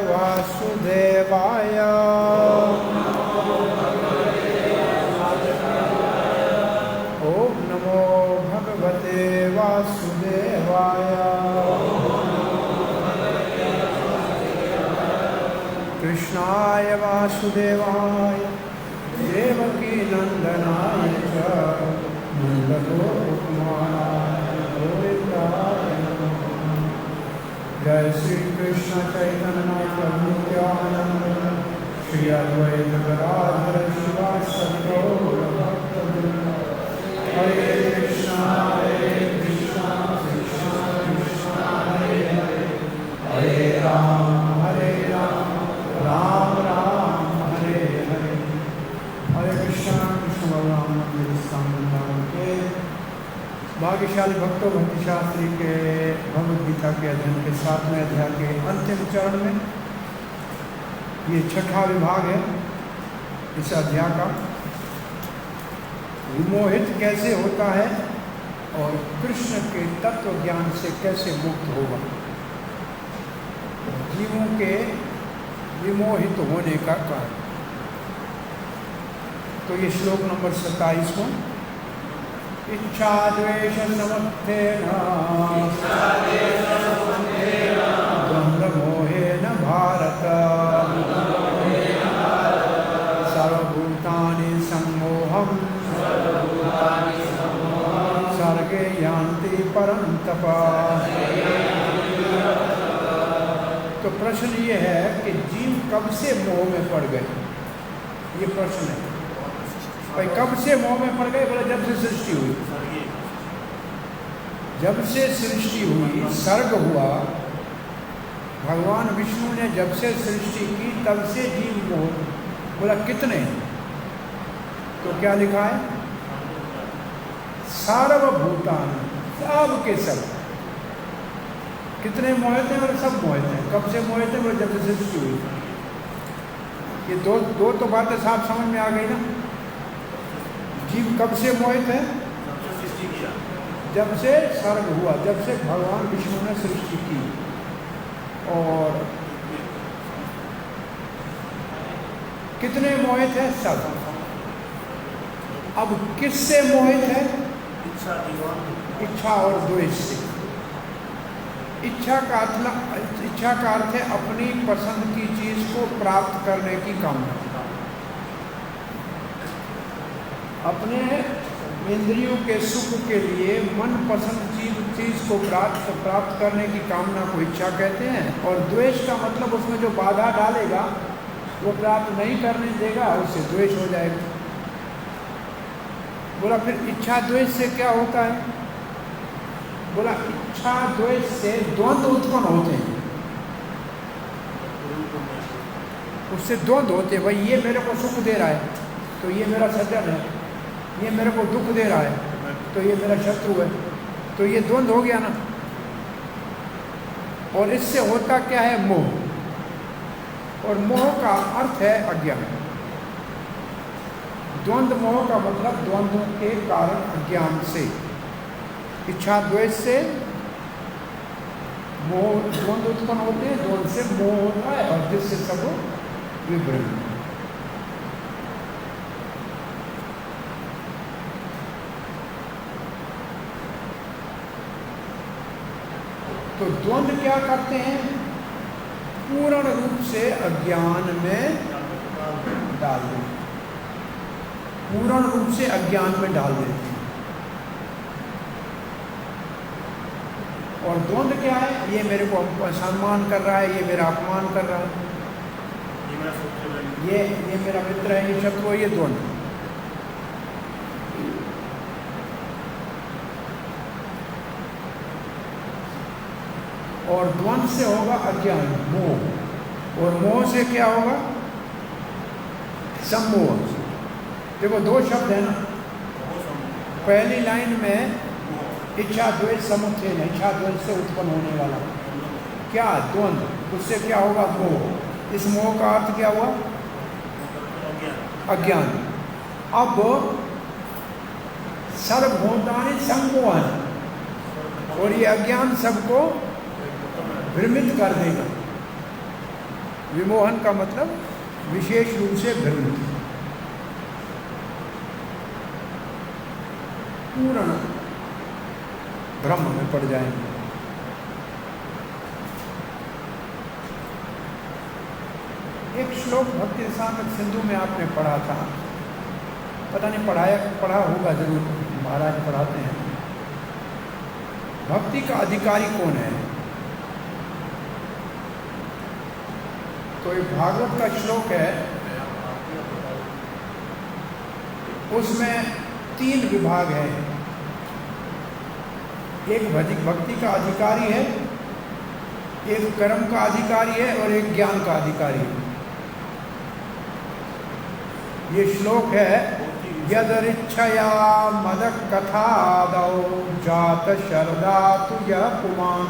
वासुदेवाय। ओम नमो भगवते वासुदेवाय। कृष्णाय वासुदेवाय देवकी नंदनाय च नंदगोपकुमाराय गोविंदाय नमः। जय श्री कृष्ण चैतन्य प्रभु नित्यानंद श्री अद्वैत गदाधर शिवासादि गौर भक्तवृंद। हरे कृष्णा कृष्णा कृष्णा हरे हरे, हरे राम राम राम हरे हरे। हरे कृष्ण कृष्ण बलराम मंदिर वृंदावन के भाग्यशाली भक्तों भक्ति शास्त्री के भगवद गीता के अध्ययन के 7वें अध्याय के अंतिम चरण में ये 6ठा विभाग है इस अध्याय का। विमोहित कैसे होता है और कृष्ण के तत्व ज्ञान से कैसे मुक्त होगा, जीवों के विमोहित होने का कारण। तो ये श्लोक नंबर 27 को इच्छा द्वेष समत्थेन द्वंद्व मोहेन भारत सर्वभूतानि सम्मोहं सर्गे यान्ति परन्तप। तो प्रश्न ये है कि जीव कब से मोह में पड़ गए, ये प्रश्न है भाई। कब से मोह में पड़ गए? बोले जब से सृष्टि हुई। जब से सृष्टि हुई, सर्ग हुआ, भगवान विष्णु ने जब से सृष्टि की तब से जीव मोह। बोला कितने? तो क्या लिखा है? सर्वभूतान, सब के सब। कितने मोहित हैं? और सब मोहित हैं। कब से मोहित हैं? बोले जब से सृष्टि हुई। ये दो तो बातें साफ समझ में आ गई ना। जीव कब से मोहित है? जब से सर्ग हुआ, जब से भगवान विष्णु ने सृष्टि की। और कितने मोहित है? सब। अब किससे मोहित है? इच्छा और द्वेष से। इच्छा का अर्थ है अपनी पसंद की चीज को प्राप्त करने की कामना। अपने इंद्रियों के सुख के लिए मनपसंद चीज को प्राप्त करने की कामना को इच्छा कहते हैं। और द्वेष का मतलब उसमें जो बाधा डालेगा, वो प्राप्त नहीं करने देगा, उससे द्वेष हो जाएगा। बोला फिर इच्छा द्वेष से क्या होता है? बोला इच्छा द्वेष से द्वंद्व उत्पन्न होते हैं। उससे द्वंद्व होते हैं। भाई ये मेरे को सुख दे रहा है तो ये मेरा सज्जन है, ये मेरे को दुख दे रहा है तो ये मेरा शत्रु है। तो ये द्वंद्व हो गया ना। और इससे होता क्या है? मोह। और मोह का अर्थ है अज्ञान। द्वंद्व मोह का मतलब द्वंद्व के कारण अज्ञान से। इच्छा द्वेष से मोह, द्वंद्व उत्पन्न होते हैं, द्वंद्व से मोह होता है और जिससे सब विभ्रम। तो द्वंद्व क्या करते हैं? पूर्ण रूप से अज्ञान में डाल देते, पूर्ण रूप से अज्ञान में डाल देते हैं। और द्वंद्व क्या है? ये मेरे को सम्मान कर रहा है, ये मेरा अपमान कर रहा है, ये मेरा मित्र है, ये शत्रु है, ये द्वंद्व। और द्वंद्व से होगा अज्ञान, मोह। और मोह से क्या होगा? सम्मोह। देखो दो शब्द है ना। पहली लाइन में इच्छा द्वेष समुत्थेन, इच्छा द्वेष से उत्पन्न होने वाला क्या? द्वंद्व। उससे क्या होगा? मोह। इस मोह का अर्थ क्या हुआ? अज्ञान। अब सर्वभूतानि सम्मोहन, और ये अज्ञान सबको भ्रमित कर देगा। विमोहन का मतलब विशेष रूप से भ्रमित, पूर्ण भ्रम में पड़ जाएंगे। एक श्लोक भक्ति रसामृत सिंधु में आपने पढ़ा था, पता नहीं पढ़ा होगा जरूर, महाराज पढ़ाते हैं। भक्ति का अधिकारी कौन है? तो एक भागवत का श्लोक है, उसमें 3 विभाग है। एक भक्ति का अधिकारी है, एक कर्म का अधिकारी है और एक ज्ञान का अधिकारी है। ये श्लोक है, यदरिच्छया मद कथादौ जात शरदा तुय पुमान।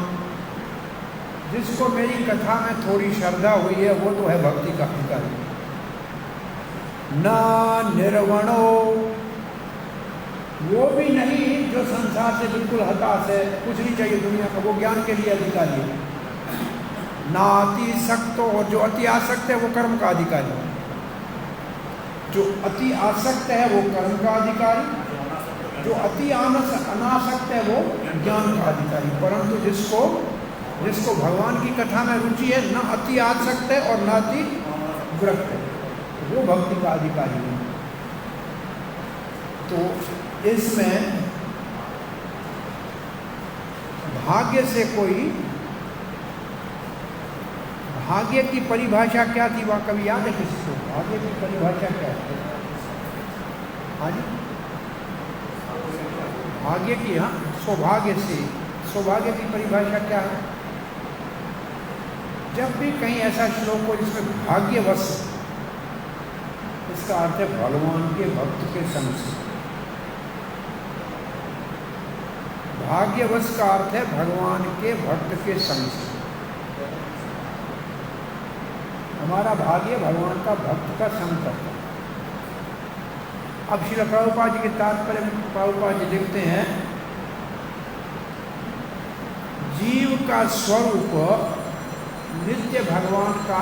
जिसको मेरी कथा में थोड़ी श्रद्धा हुई है वो तो है भक्ति का अधिकारी। न निर्वणो, वो भी नहीं जो संसार से बिल्कुल हताश है, कुछ नहीं चाहिए दुनिया का, वो ज्ञान के लिए अधिकारी है। नाति सक्त, और जो अति आसक्त है वो कर्म का अधिकारी है। जो अति आसक्त है वो कर्म का अधिकारी, जो अति अनासक्त है वो ज्ञान का अधिकारी। परंतु जिसको भगवान की कथा में रुचि है, न अति आसक्त है और न अति विरक्त है, वो भक्ति का अधिकारी है। तो इसमें भाग्य से कोई, भाग्य की परिभाषा क्या थी वह कभी याद है किसको? भाग्य की परिभाषा क्या है? हाँ जी, भाग्य की, हाँ, सौभाग्य से, सौभाग्य की परिभाषा क्या है? जब भी कहीं ऐसा श्लोक हो जिसमें भाग्यवश, इसका अर्थ है भगवान के भक्त के संग से। भाग्यवश का अर्थ है भगवान के भक्त के संग से। हमारा भाग्य भगवान का भक्त का संग करता है। अब श्रील प्रभुपाद जी के तात्पर्य में प्रभुपाद जी लिखते हैं, जीव का स्वरूप नित्य भगवान का,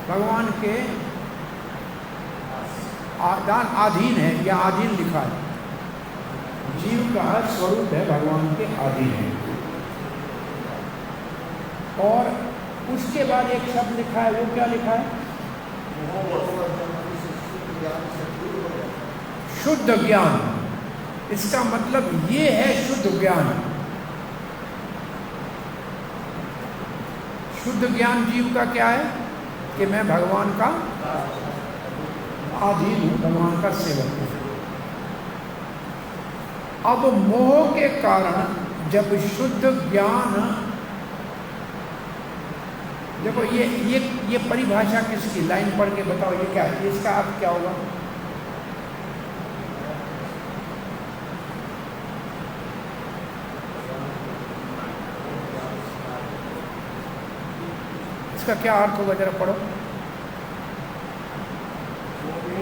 भगवान के अधीन है, या अधीन लिखा है। जीव का स्वरूप है भगवान के अधीन है। और उसके बाद एक शब्द लिखा है, वो क्या लिखा है? शुद्ध ज्ञान। इसका मतलब ये है शुद्ध ज्ञान। शुद्ध ज्ञान जीव का क्या है कि मैं भगवान का अधीन हूं, भगवान का सेवक हूं। अब मोह के कारण जब शुद्ध ज्ञान, देखो ये परिभाषा किसकी, लाइन पढ़ के बताओ ये क्या है, इसका अर्थ क्या होगा? इसका क्या अर्थ होगा, जरा पढ़ो,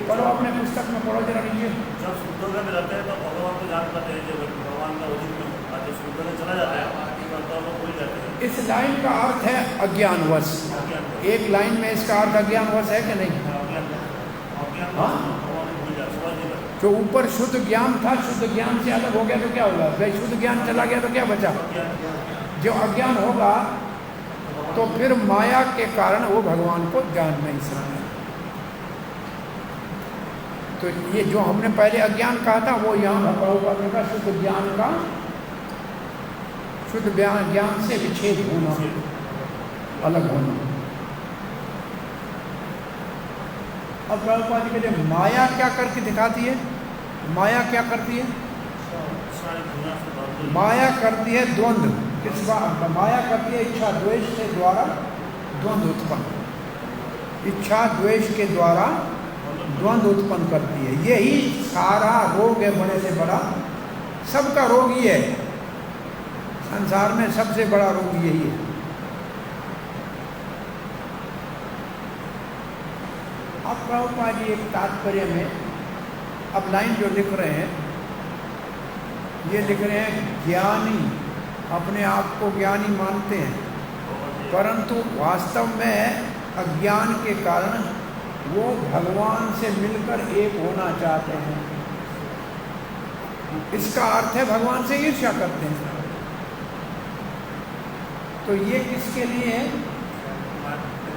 पढ़ो अपने पुस्तक में पढ़ो जरा नीचे। जब शुद्ध में रहते हैं तो भगवान को जान पाते हैं, जब भगवान का वजूद में आते शुद्ध में चला जाता है तो भूल जाते हैं। इस लाइन का अर्थ है अज्ञानवश। एक लाइन में इसका अर्थ अज्ञानवश है कि नहीं? हाँ, जो ऊपर शुद्ध ज्ञान था, शुद्ध ज्ञान से अलग हो गया तो क्या होगा? भाई शुद्ध ज्ञान चला गया तो क्या बचा? जो अज्ञान होगा तो फिर माया के कारण वो भगवान को जान नहीं सकता। तो ये जो हमने पहले अज्ञान कहा था वो यहाँ प्रभुपाद का शुद्ध ज्ञान का, शुद्ध ज्ञान से विच्छेद होना, अलग होना। अब प्रभुपाद जी कहते हैं माया क्या करके दिखाती है? माया क्या करती है? माया करती है द्वंद्व। किस बात? माया करती है इच्छा द्वेष के द्वारा द्वंद्व उत्पन्न, इच्छा द्वेष के द्वारा द्वंद्व उत्पन्न करती है। यही सारा रोग है, बड़े से बड़ा, सबका रोग ही है। संसार में सबसे बड़ा रोग यही है। अब प्रभुपाद जी एक तात्पर्य में, अब लाइन जो लिख रहे हैं, ये लिख रहे हैं ज्ञानी अपने आप को ज्ञानी मानते हैं, परंतु वास्तव में अज्ञान के कारण वो भगवान से मिलकर एक होना चाहते हैं। इसका अर्थ है भगवान से ईर्ष्या करते हैं। तो ये किसके लिए है?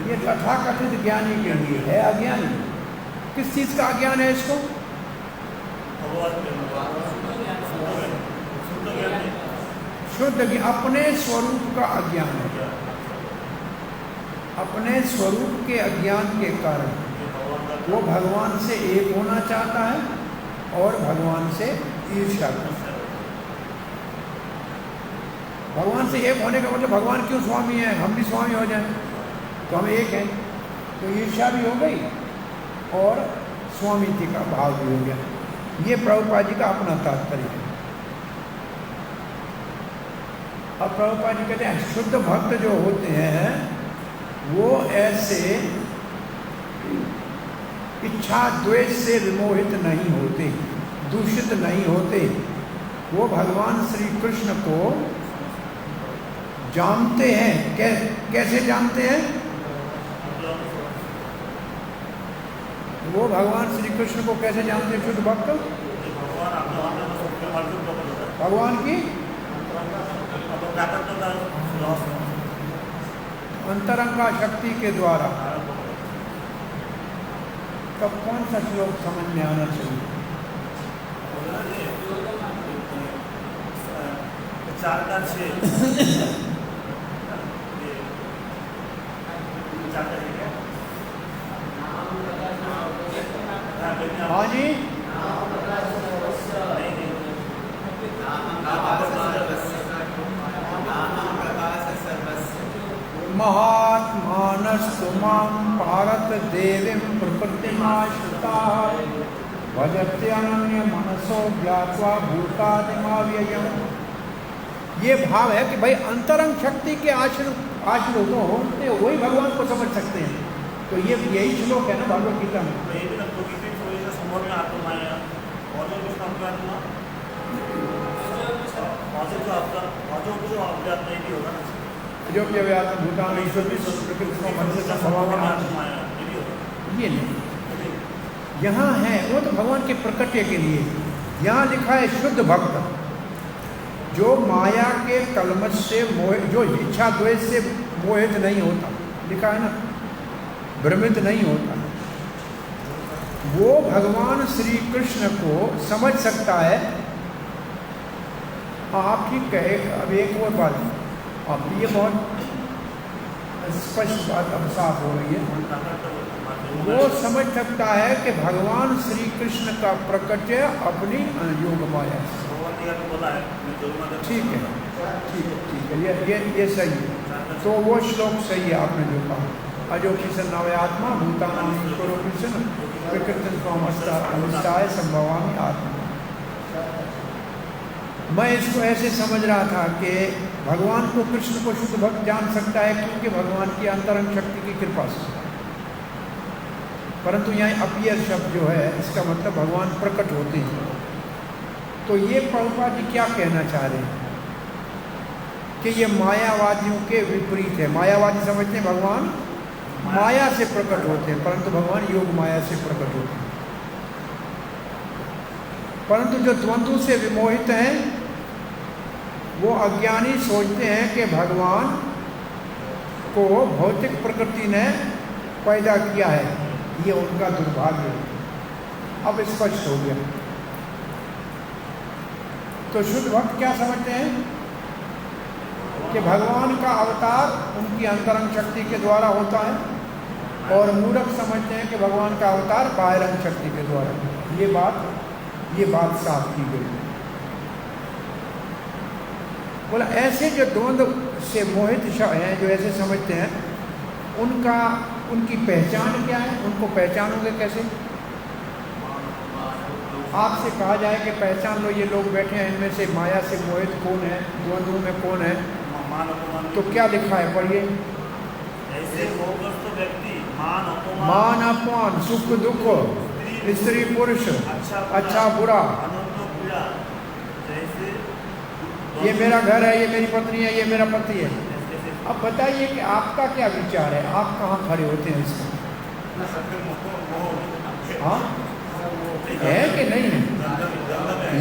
ये तथाकथित ज्ञानी के लिए है। अज्ञानी किस चीज का अज्ञान है इसको? शुद्ध अपने स्वरूप का अज्ञान है। अपने स्वरूप के अज्ञान के कारण वो भगवान से एक होना चाहता है और भगवान से ईर्ष्या करता है। भगवान से एक होने का मतलब भगवान क्यों स्वामी है, हम भी स्वामी हो जाएं तो हम एक हैं। तो ईर्ष्या भी हो गई और स्वामित्व का भाव भी हो गया। ये प्रभुपाद जी का अपना तात्पर्य है। अब प्रभुपाद जी कहते हैं शुद्ध भक्त जो होते हैं वो ऐसे इच्छा द्वेष से विमोहित नहीं होते, दूषित नहीं होते। वो भगवान श्री कृष्ण को जानते हैं। कैसे जानते हैं? वो भगवान श्री कृष्ण को कैसे जानते हैं शुद्ध भक्त? भगवान की अंतरंगा शक्ति के द्वारा। तब कौन सा श्लोक समझ में आना चाहिए? 4 का 6 हाँ जी, महात्मानस्तु मां भारत देवीं प्रकृतिमाश्रिताः भजत्यनन्य मनसो ज्ञात्वा भूतादिमाव्ययम्। ये भाव है कि भाई अंतरंग शक्ति के आश्रित होते वही भगवान को समझ सकते हैं। तो ये यही श्लोक है ना भगवद गीता में। जो भूतान ये नहीं, यहाँ है वो तो भगवान के प्रकट्य के लिए। यहाँ लिखा है शुद्ध भक्त जो माया के कलमश से जो इच्छा द्वेष से मोहित नहीं होता, लिखा है ना, भ्रमित नहीं होता। वो भगवान श्री कृष्ण को समझ सकता है। आप ठीक कहे। अब एक और बात, अब ये बहुत स्पष्ट बात अब साफ हो रही है। वो समझ सकता है कि भगवान श्री कृष्ण का प्रकट्य अपनी योग माया से। ठीक है, ठीक है, ये सही है। तो वो श्लोक सही है आपने जो कहा। अजो किशन नव आत्मा भूतान किशन प्रकृति अवस्थाएं संभवामी आत्मा। मैं इसको ऐसे समझ रहा था कि भगवान को कृष्ण को शुद्ध भक्त जान सकता है क्योंकि भगवान की अंतरंग शक्ति की कृपा से। परंतु यहाँ अपीयर शब्द जो है इसका मतलब भगवान प्रकट होते हैं। तो ये प्रभुपाद जी क्या कहना चाह रहे हैं कि ये मायावादियों के विपरीत है। मायावादी समझते हैं भगवान माया से प्रकट होते हैं, परंतु भगवान योग माया से प्रकट होते हैं। परंतु जो द्वंद्व से विमोहित हैं वो अज्ञानी सोचते हैं कि भगवान को भौतिक प्रकृति ने पैदा किया है। ये उनका दुर्भाग्य है। अब स्पष्ट हो गया। तो शुद्ध भक्त क्या समझते हैं कि भगवान का अवतार उनकी अंतरंग शक्ति के द्वारा होता है, और मूर्ख समझते हैं कि भगवान का अवतार बाह्यरंग शक्ति के द्वारा। ये बात साफ की गई। बोला ऐसे जो द्वंद्व से मोहित हैं, जो ऐसे समझते हैं, उनकी पहचान क्या है? उनको पहचानोगे कैसे? आपसे कहा जाए कि पहचान लो, ये लोग बैठे हैं, इनमें से माया से मोहित कौन है, द्वंद्व में कौन है? तो क्या लिखा है, पढ़िए। मान अपमान, सुख दुख, स्त्री पुरुष, अच्छा बुरा, ये मेरा घर है, ये मेरी पत्नी है, ये मेरा पति है। अब बताइए कि आपका क्या विचार है, आप कहाँ खड़े होते हैं इसमें? हाँ, है कि नहीं है?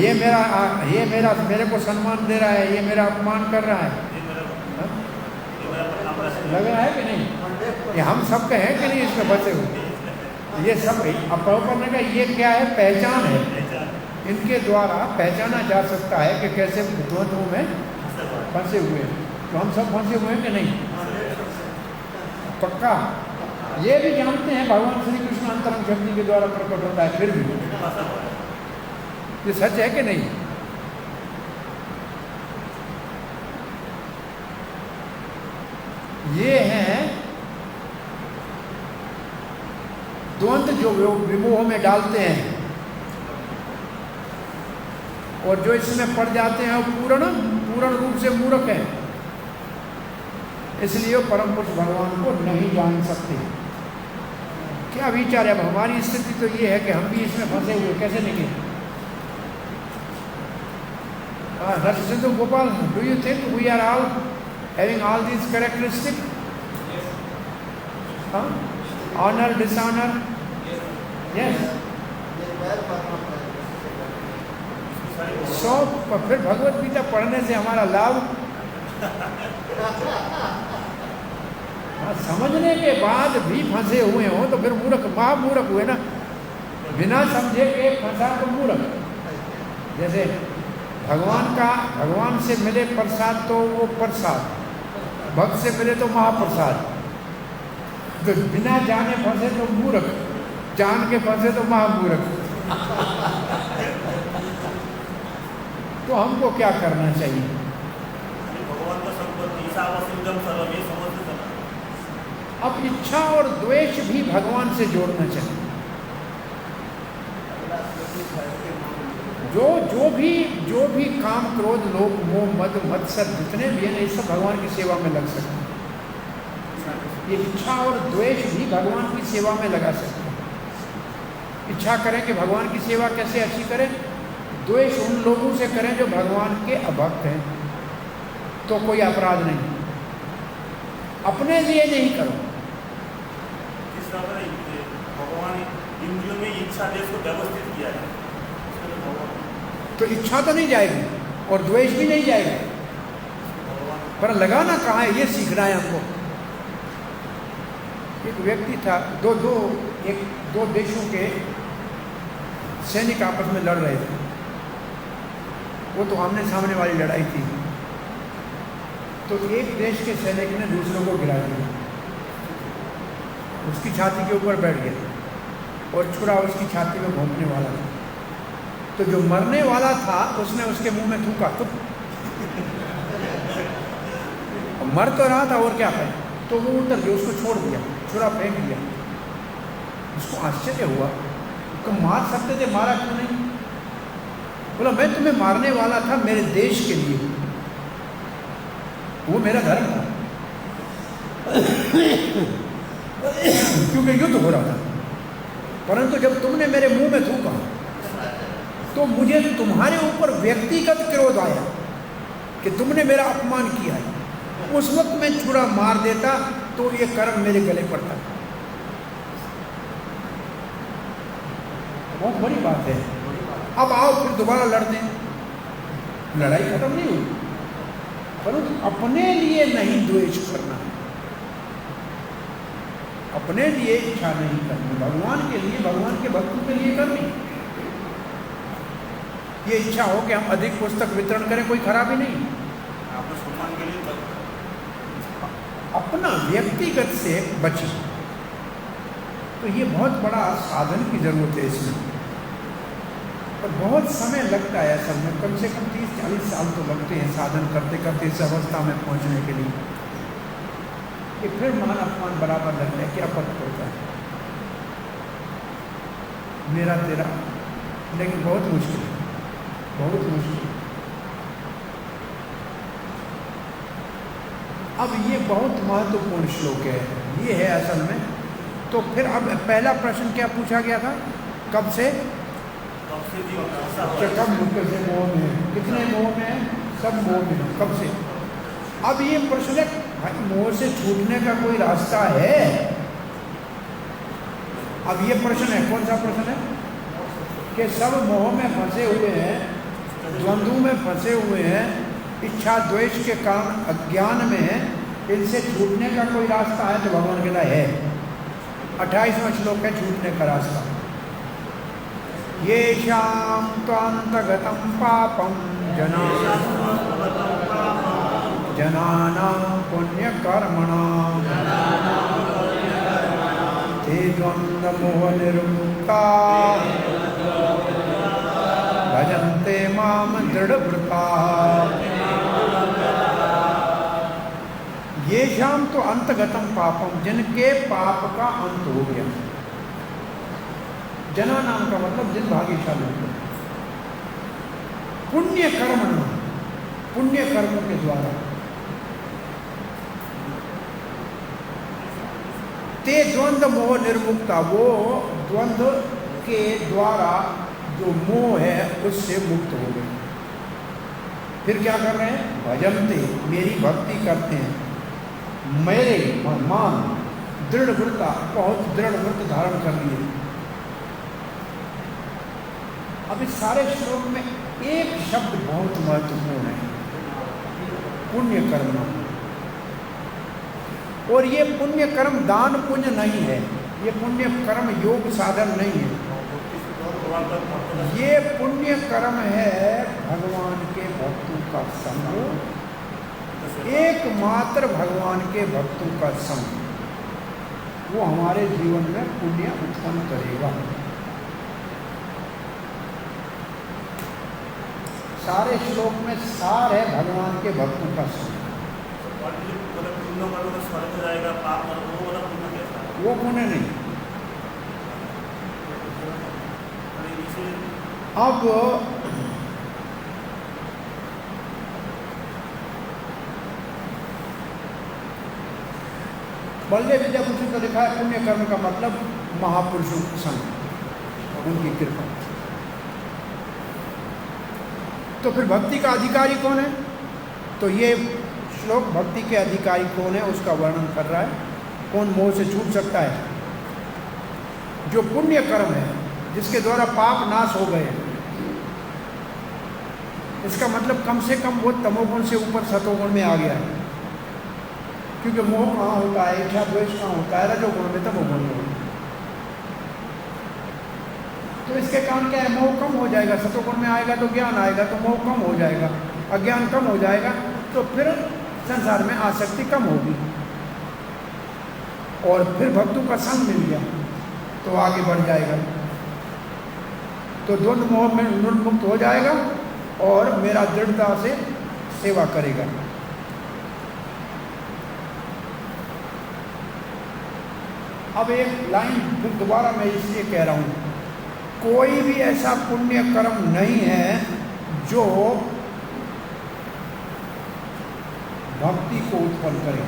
ये मेरे को सम्मान दे रहा है, ये मेरा अपमान कर रहा है, लग रहा है कि नहीं? ये हम सब हैं कि नहीं इसमें फंसे हुए? ये सब अब प्रभुपाद ने कहा ये क्या है? पहचान है। इनके द्वारा पहचाना जा सकता है कि कैसे द्वंद्वों में फंसे हुए हैं। तो हम सब फंसे हुए हैं कि नहीं? पक्का ये भी जानते हैं भगवान श्री कृष्ण अंतरंग शक्ति के द्वारा प्रकट होता है, फिर भी ये सच है कि नहीं? ये है द्वंद्व जो विमोह में डालते हैं और जो इसमें पड़ जाते हैं वो पूर्ण रूप से मूर्ख हैं, इसलिए वो परम पुरुष भगवान को नहीं जान सकते। क्या विचार है? अब हमारी स्थिति तो ये है कि हम भी इसमें फंसे हुए, कैसे निकले? Siddhu Gopal, do you think we are all having all these characteristics? Honor, dishonor? Yes. So फिर भगवत गीता पढ़ने से हमारा लाभ? समझने के बाद भी फंसे हुए हो तो फिर महामूर्ख हुए ना। बिना समझे के फंसा तो मूर्ख। जैसे भगवान से मिले प्रसाद तो वो प्रसाद, भक्त से मिले तो महाप्रसाद। तो बिना जाने फंसे तो मूर्ख, जान के फंसे तो महामूर्ख। तो हमको क्या करना चाहिए? भगवान का संपत्ति अब इच्छा और द्वेष भी भगवान से जोड़ना चाहिए। जो भी काम, क्रोध, लोभ, मोह, मद, मत्सर जितने भी हैं, ये सब भगवान की सेवा में लग सकते हैं। ये इच्छा और द्वेष भी भगवान की सेवा में लगा सकते हैं। इच्छा करें कि भगवान की सेवा कैसे अच्छी करें, द्वेष उन लोगों से करें जो भगवान के अभक्त हैं, तो कोई अपराध नहीं। अपने लिए नहीं करो। भगवान इंद्रियों में इच्छा देश को व्यवस्थित किया है, तो इच्छा तो नहीं जाएगी और द्वेष भी नहीं जाएगा, पर लगाना कहाँ है ये सीखना है हमको। एक व्यक्ति था, दो देशों के सैनिक आपस में लड़ रहे थे। वो तो आमने सामने वाली लड़ाई थी। तो एक देश के सैनिक ने दूसरों को गिरा दिया, उसकी छाती के ऊपर बैठ गया और छुरा उसकी छाती में भोंकने वाला था। तो जो मरने वाला था उसने उसके मुंह में थूका, तो मर तो रहा था और क्या करे, तो वो उतर गया, उसको छोड़ दिया, छुरा फेंक दिया। उसको आश्चर्य हुआ, तो मार सकते थे, मारा क्यों नहीं? बोला मैं तुम्हें मारने वाला था मेरे देश के लिए, वो मेरा धर्म था। क्योंकि युद्ध हो रहा था, परंतु जब तुमने मेरे मुंह में थूका तो मुझे तुम्हारे ऊपर व्यक्तिगत क्रोध आया कि तुमने मेरा अपमान किया है। उस वक्त मैं छुरा मार देता तो ये कर्म मेरे गले पड़ता। बहुत बड़ी बात है। अब आओ फिर दोबारा लड़ते हैं, लड़ाई खत्म नहीं हुई, परंतु अपने लिए नहीं द्वेष करना, अपने लिए इच्छा नहीं करनी, भगवान के लिए, भगवान के भक्तों के लिए करनी। ये इच्छा हो कि हम अधिक पुस्तक वितरण करें, कोई खराबी नहीं, सम्मान के लिए अपना व्यक्तिगत से बचे। तो ये बहुत बड़ा साधन की जरूरत है इसमें, और बहुत समय लगता है असल में, कम से कम 30-40 साल तो लगते हैं साधन करते करते इस अवस्था में पहुंचने के लिए। कि फिर मान अपमान बराबर लगता है, क्या फर्क पड़ता है, मेरा तेरा, लेकिन बहुत मुश्किल है, बहुत मुश्किल। अब ये बहुत महत्वपूर्ण श्लोक है, ये है असल में। तो फिर अब पहला प्रश्न क्या पूछा गया था, कब से कब मुझे मोह में, कितने मोह में है, सब मोह में, कब से। अब ये प्रश्न भाई मोह से छूटने का कोई रास्ता है? अब ये प्रश्न है, कौन सा प्रश्न है? कि सब मोह में फंसे हुए हैं, द्वंद्व में फंसे हुए हैं, इच्छा द्वेष के कारण अज्ञान में है, इनसे छूटने का कोई रास्ता है? तो भगवान कहता है 28वां श्लोक है छूटने का रास्ता। ये शाम त्वांतगतम पापम जनानां पुण्य कर्मणां ते द्वंद्व मोह निर्मुक्ता भजन्ते माम दृढ़व्रता। ये शाम तो अंतगतम पापम, जिनके पाप का अंत हो गया। जना नाम का मतलब जिन भाग्यशाली हो, पुण्य कर्म, पुण्य कर्मों के द्वारा, ते द्वंद्व मोह निर्मुक्ता, वो द्वंद्व के द्वारा जो मोह है उससे मुक्त हो गए। फिर क्या कर रहे हैं? भजन्ते, मेरी भक्ति करते हैं, मेरे मान दृढ़ व्रता, बहुत दृढ़ व्रत धारण कर लिए। अब इस सारे श्लोक में एक शब्द बहुत महत्वपूर्ण है, पुण्य कर्म। और ये पुण्य कर्म दान पुण्य नहीं है, ये पुण्य कर्म योग साधन नहीं है, ये पुण्य कर्म है भगवान के भक्तों का संग, एकमात्र भगवान के भक्तों का संग, वो हमारे जीवन में पुण्य उत्पन्न करेगा। सारे श्लोक में सार है भगवान के भक्तों का संग। वो पुण्य नहीं। अब बलदेव विद्याभूषण का लिखा है पुण्य कर्म का मतलब महापुरुषों का संग, उनकी कृपा। तो फिर भक्ति का अधिकारी कौन है? तो ये श्लोक भक्ति के अधिकारी कौन है उसका वर्णन कर रहा है। कौन मोह से छूट सकता है? जो पुण्य कर्म है, जिसके द्वारा पाप नाश हो गए। इसका मतलब कम से कम वो तमोगुण से ऊपर सतोगुण में आ गया है, क्योंकि मोह कहाँ होता है, इच्छा द्वेष कहाँ होता है? रजोगुण में, तमोगुण में। तो इसके कारण क्या है? मोह कम हो जाएगा। सतोगुण में आएगा तो ज्ञान आएगा, तो मोह कम हो जाएगा, अज्ञान कम हो जाएगा, तो फिर संसार में आसक्ति कम होगी। और फिर भक्तों का संग मिल गया तो आगे बढ़ जाएगा, तो द्वंद्व मोह में निर्मुक्त हो जाएगा और मेरा दृढ़ता से सेवा करेगा। अब एक लाइन फिर दोबारा मैं इसलिए कह रहा हूँ, कोई भी ऐसा पुण्य कर्म नहीं है जो भक्ति को उत्पन्न करे।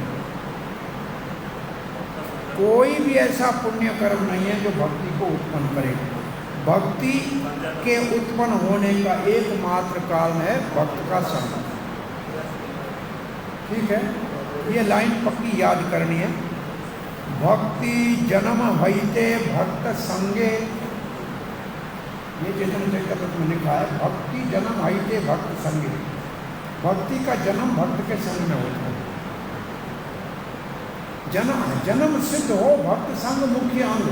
कोई भी ऐसा पुण्य कर्म नहीं है जो भक्ति को उत्पन्न करे। भक्ति के उत्पन्न होने का एकमात्र कारण है भक्त का संग। ठीक है, ये लाइन पक्की याद करनी है। भक्ति जन्म हईते भक्त संगे, ये चेतन चैतन्य में लिखा है, भक्ति जन्म हईते भक्त संगे। भक्ति का जन्म भक्त के संग में होता है। जन्म सिद्ध हो भक्त संग मुख्य अंग।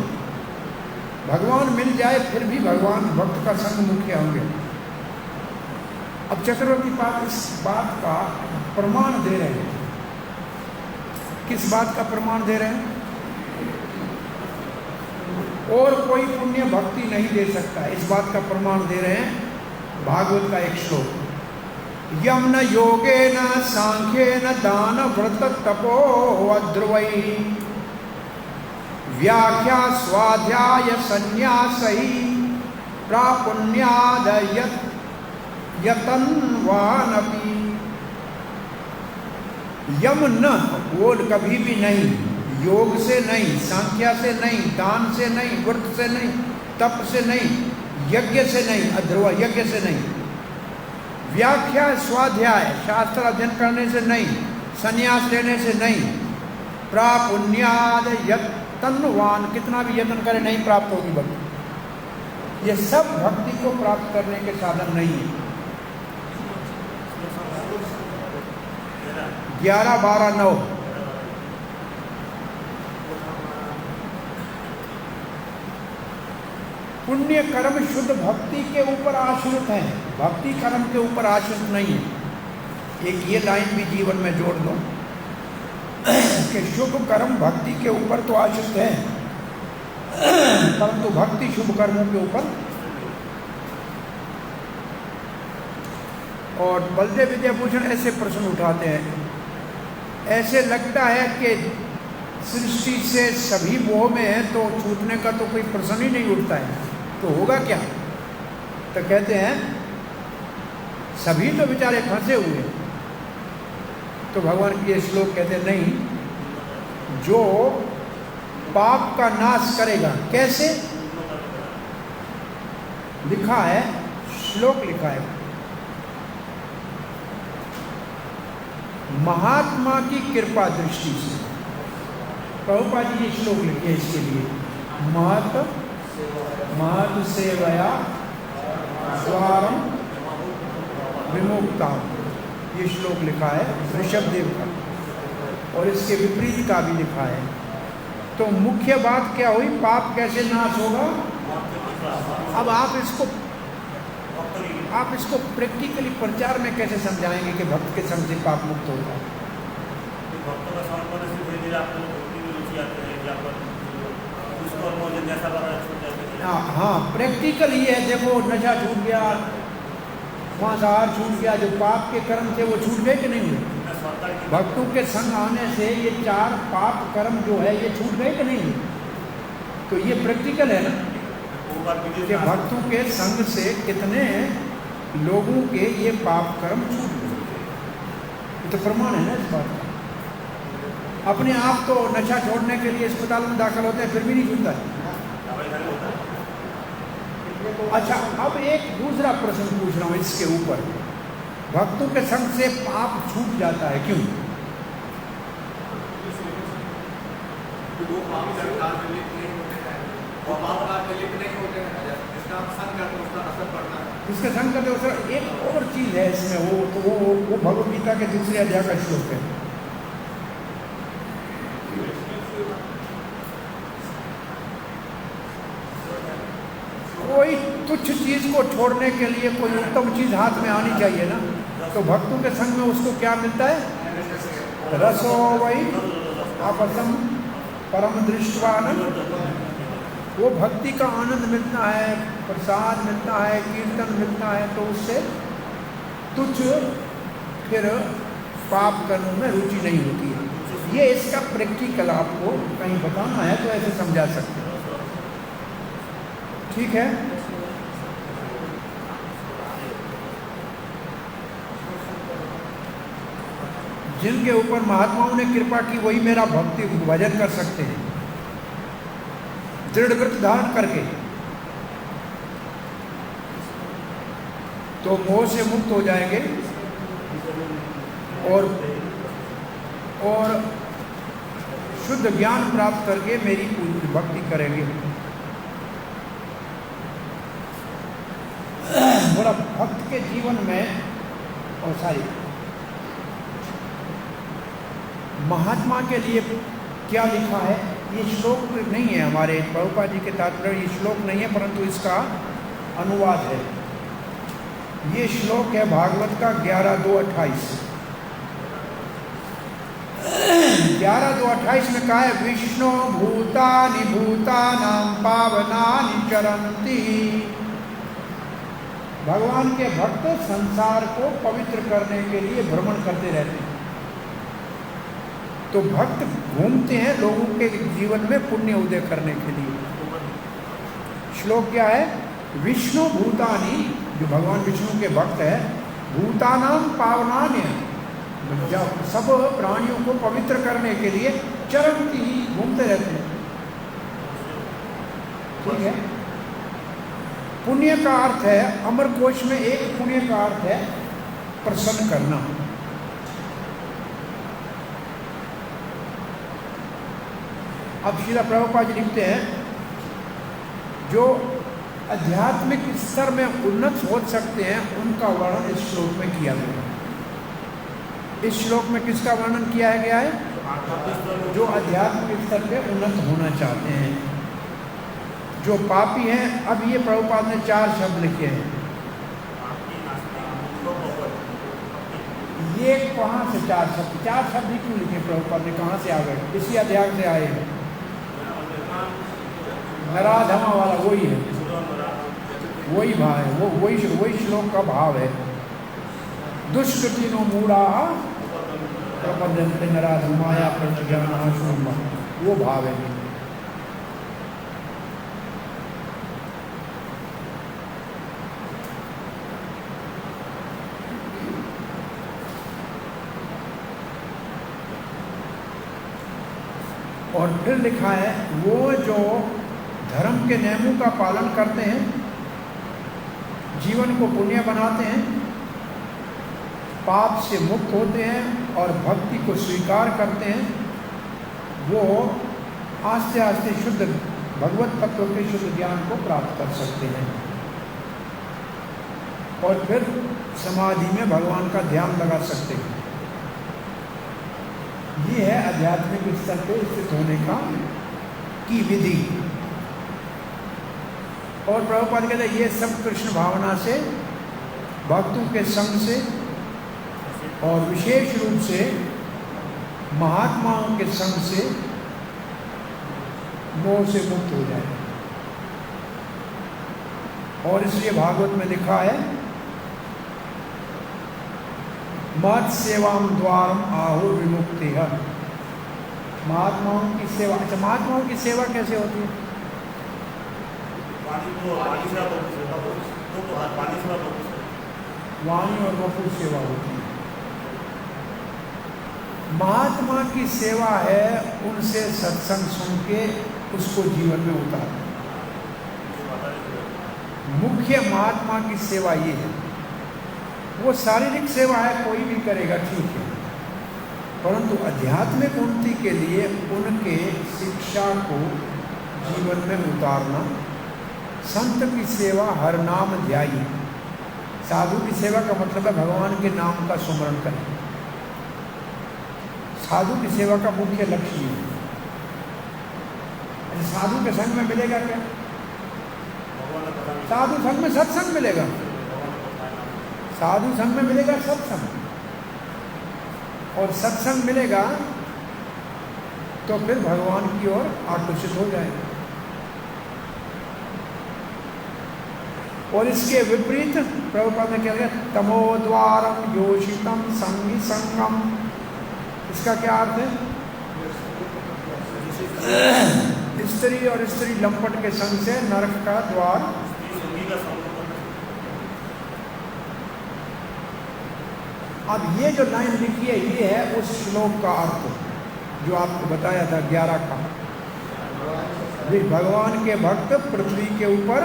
भगवान मिल जाए फिर भी भगवान भक्त का संग मुख्य अंग है। अब चक्रवर्ती पाद इस बात का प्रमाण दे रहे हैं। किस बात का प्रमाण दे रहे हैं? और कोई पुण्य भक्ति नहीं दे सकता, इस बात का प्रमाण दे रहे हैं भागवत का एक श्लोक। यम न योगे न सांख्ये न दान व्रत तपो अध्रुवै व्याख्या स्वाध्याय संन्यासै प्रापुण्यादय यतन्वानपि। यम न, वो कभी भी नहीं, योग से नहीं, सांख्या से नहीं, दान से नहीं, व्रत से नहीं, तप से नहीं, यज्ञ से नहीं, अध्रुव यज्ञ से नहीं, व्याख्या स्वाध्याय शास्त्र अध्ययन करने से नहीं, संन्यास लेने से नहीं, प्रापुण्याद यत्तन्वान, कितना भी यत्न करे नहीं प्राप्त होगी भक्ति। ये सब भक्ति को प्राप्त करने के साधन नहीं है। 11, 12, 9 पुण्य कर्म शुद्ध भक्ति के ऊपर आश्रित है, भक्ति कर्म के ऊपर आश्रित नहीं है। एक ये लाइन भी जीवन में जोड़ दो कि शुभ कर्म भक्ति के ऊपर तो आश्रित है, परंतु भक्ति शुभ कर्मों के ऊपर। और बलदेव विद्याभूषण ऐसे प्रश्न उठाते हैं, ऐसे लगता है कि सृष्टि से सभी मोह में है तो छूटने का तो कोई प्रश्न ही नहीं उठता है, तो होगा क्या? तो कहते हैं सभी तो बेचारे फंसे हुए। तो भगवान के श्लोक कहते हैं नहीं, जो पाप का नाश करेगा। कैसे लिखा है, श्लोक लिखा है, महात्मा की कृपा दृष्टि से। प्रभुपाद जी ये श्लोक लिखे इसके लिए, महत सेवया द्वारम विमुक्ता, ये श्लोक लिखा है ऋषभदेव का, और इसके विपरीत का भी लिखा है। तो मुख्य बात क्या हुई, पाप कैसे नाश होगा। अब आप इसको प्रैक्टिकली प्रचार में कैसे समझाएंगे कि भक्त के संग से पाप मुक्त होता है। हाँ, प्रैक्टिकल ये है, देखो नशा छूट गया, मांसाहार छूट गया, जो पाप के कर्म थे वो छूट गए कि नहीं हुए। भक्तों के संग आने से ये 4 पाप कर्म जो है ये छूट गए कि नहीं हुए। तो ये प्रैक्टिकल है ना, कि भक्तों के संग से कितने लोगों के ये पाप कर्म छूट गए। ये तो प्रमाण है ना इस बात का। अपने आप तो नशा छोड़ने के लिए अस्पताल में दाखिल होते हैं, फिर भी नहीं छूटता है। अच्छा, अब एक दूसरा प्रश्न पूछ रहा हूँ इसके ऊपर, भक्तों के संग से पाप छूट जाता है क्यों? इसके संग करते उसका एक और चीज है इसमें, वो भगवद गीता के दूसरे अध्याय का श्लोक है। कोई तुच्छ चीज को छोड़ने के लिए कोई उत्तम चीज हाथ में आनी चाहिए ना। तो भक्तों के संग में उसको क्या मिलता है, रसो वही आपसम परम दृष्टवान, वो भक्ति का आनंद मिलता है, प्रसाद मिलता है, कीर्तन मिलता है, तो उससे तुच्छ फिर पाप कर्म में रुचि नहीं होती है। ये इसका प्रैक्टिकल आपको कहीं बताना है तो ऐसे समझा सकते हैं, ठीक है। जिनके ऊपर महात्माओं ने कृपा की वही मेरा भक्ति भजन कर सकते हैं, दृढ़ व्रत धारण करके, तो मोह से मुक्त हो जाएंगे और शुद्ध ज्ञान प्राप्त करके मेरी पूरी भक्ति करेंगे। बोला भक्त के जीवन में, और सारी महात्मा के लिए क्या लिखा है, ये श्लोक नहीं है हमारे प्रभुपाद जी के तात्पर्य, ये श्लोक नहीं है परंतु इसका अनुवाद है। ये श्लोक है भागवत का 11:2-28। 11:2-28 में कहा है, विष्णु भूतानि भूतानां पावनानि चरन्ति। भगवान के भक्त संसार को पवित्र करने के लिए भ्रमण करते रहते हैं। तो भक्त घूमते हैं लोगों के जीवन में पुण्य उदय करने के लिए। श्लोक क्या है, विष्णु भूतानि, जो भगवान विष्णु के भक्त है, भूतानां पावनानि, जब सब प्राणियों को पवित्र करने के लिए चरन्ति, घूमते रहते हैं, ठीक है। पुण्य का अर्थ है, अमरकोश में एक पुण्य का अर्थ है प्रसन्न करना। अब श्रील प्रभुपाद जी लिखते हैं, जो आध्यात्मिक स्तर में उन्नत हो सकते हैं उनका वर्णन इस श्लोक में किया गया है। इस श्लोक में किसका वर्णन किया गया है? जो आध्यात्मिक स्तर पे उन्नत होना चाहते हैं, जो पापी हैं। अब ये प्रभुपाद ने 4 शब्द लिखे हैं। ये कहाँ से 4 शब्द? 4 शब्द ही क्यों लिखे प्रभुपाद ने? कहाँ से आ गए? इसी अध्याय से आए हैं। नराधमा वाला वही है, वही भाव है, वो वही श्लोक का भाव है। दुष्कृतिनो मूढ़ा प्रपद्यन्ते नराधमाया प्रज्ञानाशून्य, वो भाव है। और फिर लिखा है, वो जो धर्म के नियमों का पालन करते हैं, जीवन को पुण्य बनाते हैं, पाप से मुक्त होते हैं और भक्ति को स्वीकार करते हैं, वो आस्ते आस्ते शुद्ध भगवत तत्व के शुद्ध ज्ञान को प्राप्त कर सकते हैं और फिर समाधि में भगवान का ध्यान लगा सकते हैं। ये है आध्यात्मिक स्तर पे स्थित होने की विधि। और प्रभुपाद कहते हैं ये सब कृष्ण भावना से, भक्तों के संग से और विशेष रूप से महात्माओं के संग से मोह से मुक्त हो जाए। और इसलिए भागवत में लिखा है, मत सेवाम द्वारम आहुर विमुक्ति है। महात्माओं की सेवा। अच्छा, महात्माओं की सेवा कैसे होती है? वाणी और वपु सेवा होती है। महात्मा की सेवा है उनसे सत्संग सुन के उसको जीवन में उतारना। मुख्य महात्मा की सेवा ये है। वो शारीरिक सेवा है, कोई भी करेगा, ठीक है, परंतु आध्यात्मिक उन्नति के लिए उनके शिक्षा को जीवन में उतारना। संत की सेवा हर नाम ध्याई। साधु की सेवा का मतलब है भगवान के नाम का सुमरण करें। साधु की सेवा का मुख्य लक्ष्य है। साधु के संग में मिलेगा क्या? साधु संग में सत्संग मिलेगा। साधु संग में मिलेगा सत्संग, और सत्संग मिलेगा तो फिर भगवान की ओर आकर्षित हो जाएगा। और इसके विपरीत प्रभुपाद ने क्या किया? तमोद्वारम योषितम संगी संगम। इसका क्या अर्थ है? स्त्री और स्त्री लंपट के संग से नरक का द्वार। अब ये जो लाइन लिखी है, ये है उस श्लोक का अर्थ जो आपको बताया था 11 का। भगवान के भक्त पृथ्वी के ऊपर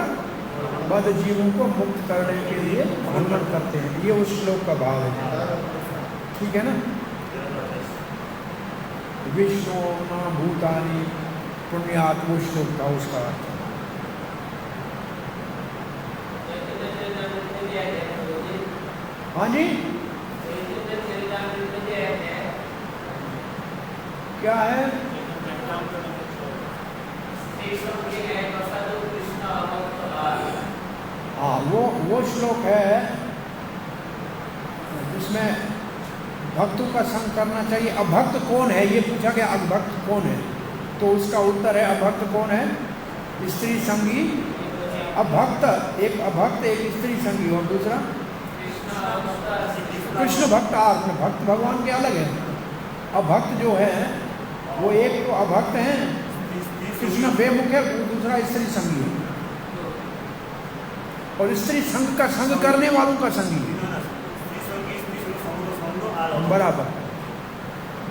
बद्ध जीवों को मुक्त करने के लिए आंदोलन करते हैं। ये उस श्लोक का भाव है, ठीक है ना? विष्णु भूतानि पुण्यात्म श्लोक का उसका अर्थ। हाँ जी, क्या है? हाँ, वो श्लोक है जिसमें भक्तों का संग करना चाहिए। अभक्त कौन है, ये पूछा गया, अभक्त कौन है? तो उसका उत्तर है, अभक्त कौन है? स्त्री संगी। अभक्त, एक अभक्त, एक स्त्री संगी, और दूसरा कृष्ण भक्त। आत्म भक्त भगवान के अलग है। अभक्त जो है वो एक तो अभक्त है, कृष्ण बेमुख है, दूसरा स्त्री संगी है, और स्त्री संग का संग करने वालों का संगी है, बराबर।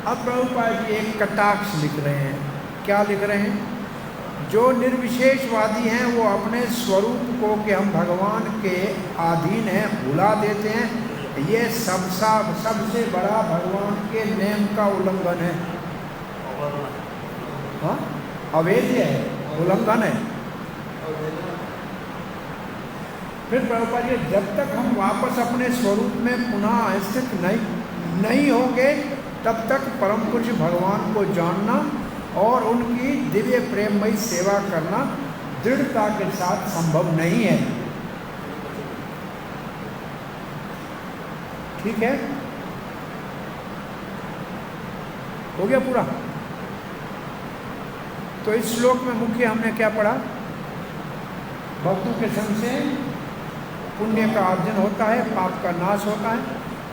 अब प्रभुपाद जी एक कटाक्ष लिख रहे हैं। क्या लिख रहे हैं? जो निर्विशेषवादी हैं वो अपने स्वरूप को कि हम भगवान के अधीन हैं भुला देते हैं। ये सबसे बड़ा भगवान के नियम का उल्लंघन है। हाँ, अवैध है, उल्लंघन है। फिर प्रभुपाद जी, जब तक हम वापस अपने स्वरूप में पुनः स्थित नहीं होंगे तब तक परम पुरुष भगवान को जानना और उनकी दिव्य प्रेममयी सेवा करना दृढ़ता के साथ संभव नहीं है। ठीक है, हो गया पूरा। तो इस श्लोक में मुख्य हमने क्या पढ़ा? भक्तों के संग से पुण्य का अर्जन होता है, पाप का नाश होता है।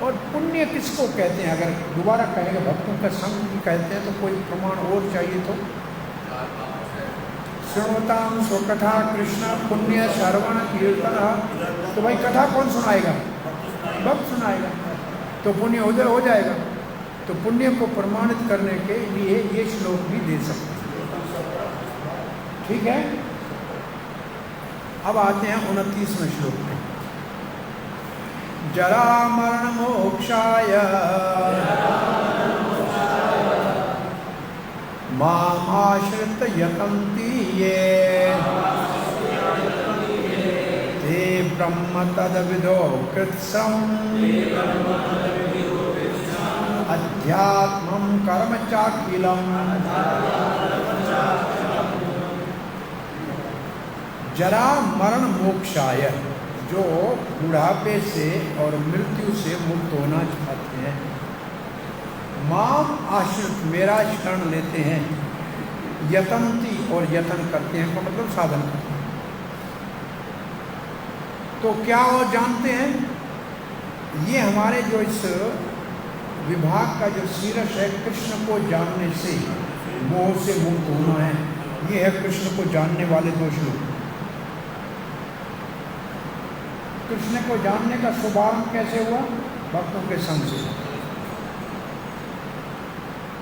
और पुण्य किसको कहते हैं? अगर दोबारा कहेंगे भक्तों का संग भी कहते हैं तो कोई प्रमाण और चाहिए। तो श्रवताम स्वकथा कृष्ण पुण्य श्रवण कीर्तन। तो भाई कथा कौन सुनाएगा? भक्त सुनाएगा, तो पुण्य उधर हो जाएगा। तो पुण्य को प्रमाणित करने के लिए ये श्लोक भी दे सकते हैं। ठीक है, अब आते हैं 29वें श्लोक में। जरा मरण मोक्षाय माम आश्रित यतन्ति ये ते ब्रह्म तद्विदो कृत्स्नम् अध्यात्मं कर्म चाखिलम्। जरा मरण मोक्षाय, जो बुढ़ापे से और मृत्यु से मुक्त होना चाहते हैं, माम आश्रित, मेरा शरण लेते हैं, यतन्ति, और यतन करते हैं का मतलब साधन करते हैं। तो क्या वो जानते हैं? ये हमारे जो इस विभाग का जो शीर्ष है, कृष्ण को जानने से मोह से मुक्त होना है, ये है कृष्ण को जानने वाले 2 श्लोक। कृष्ण को जानने का शुभारंभ कैसे हुआ? भक्तों के संग से।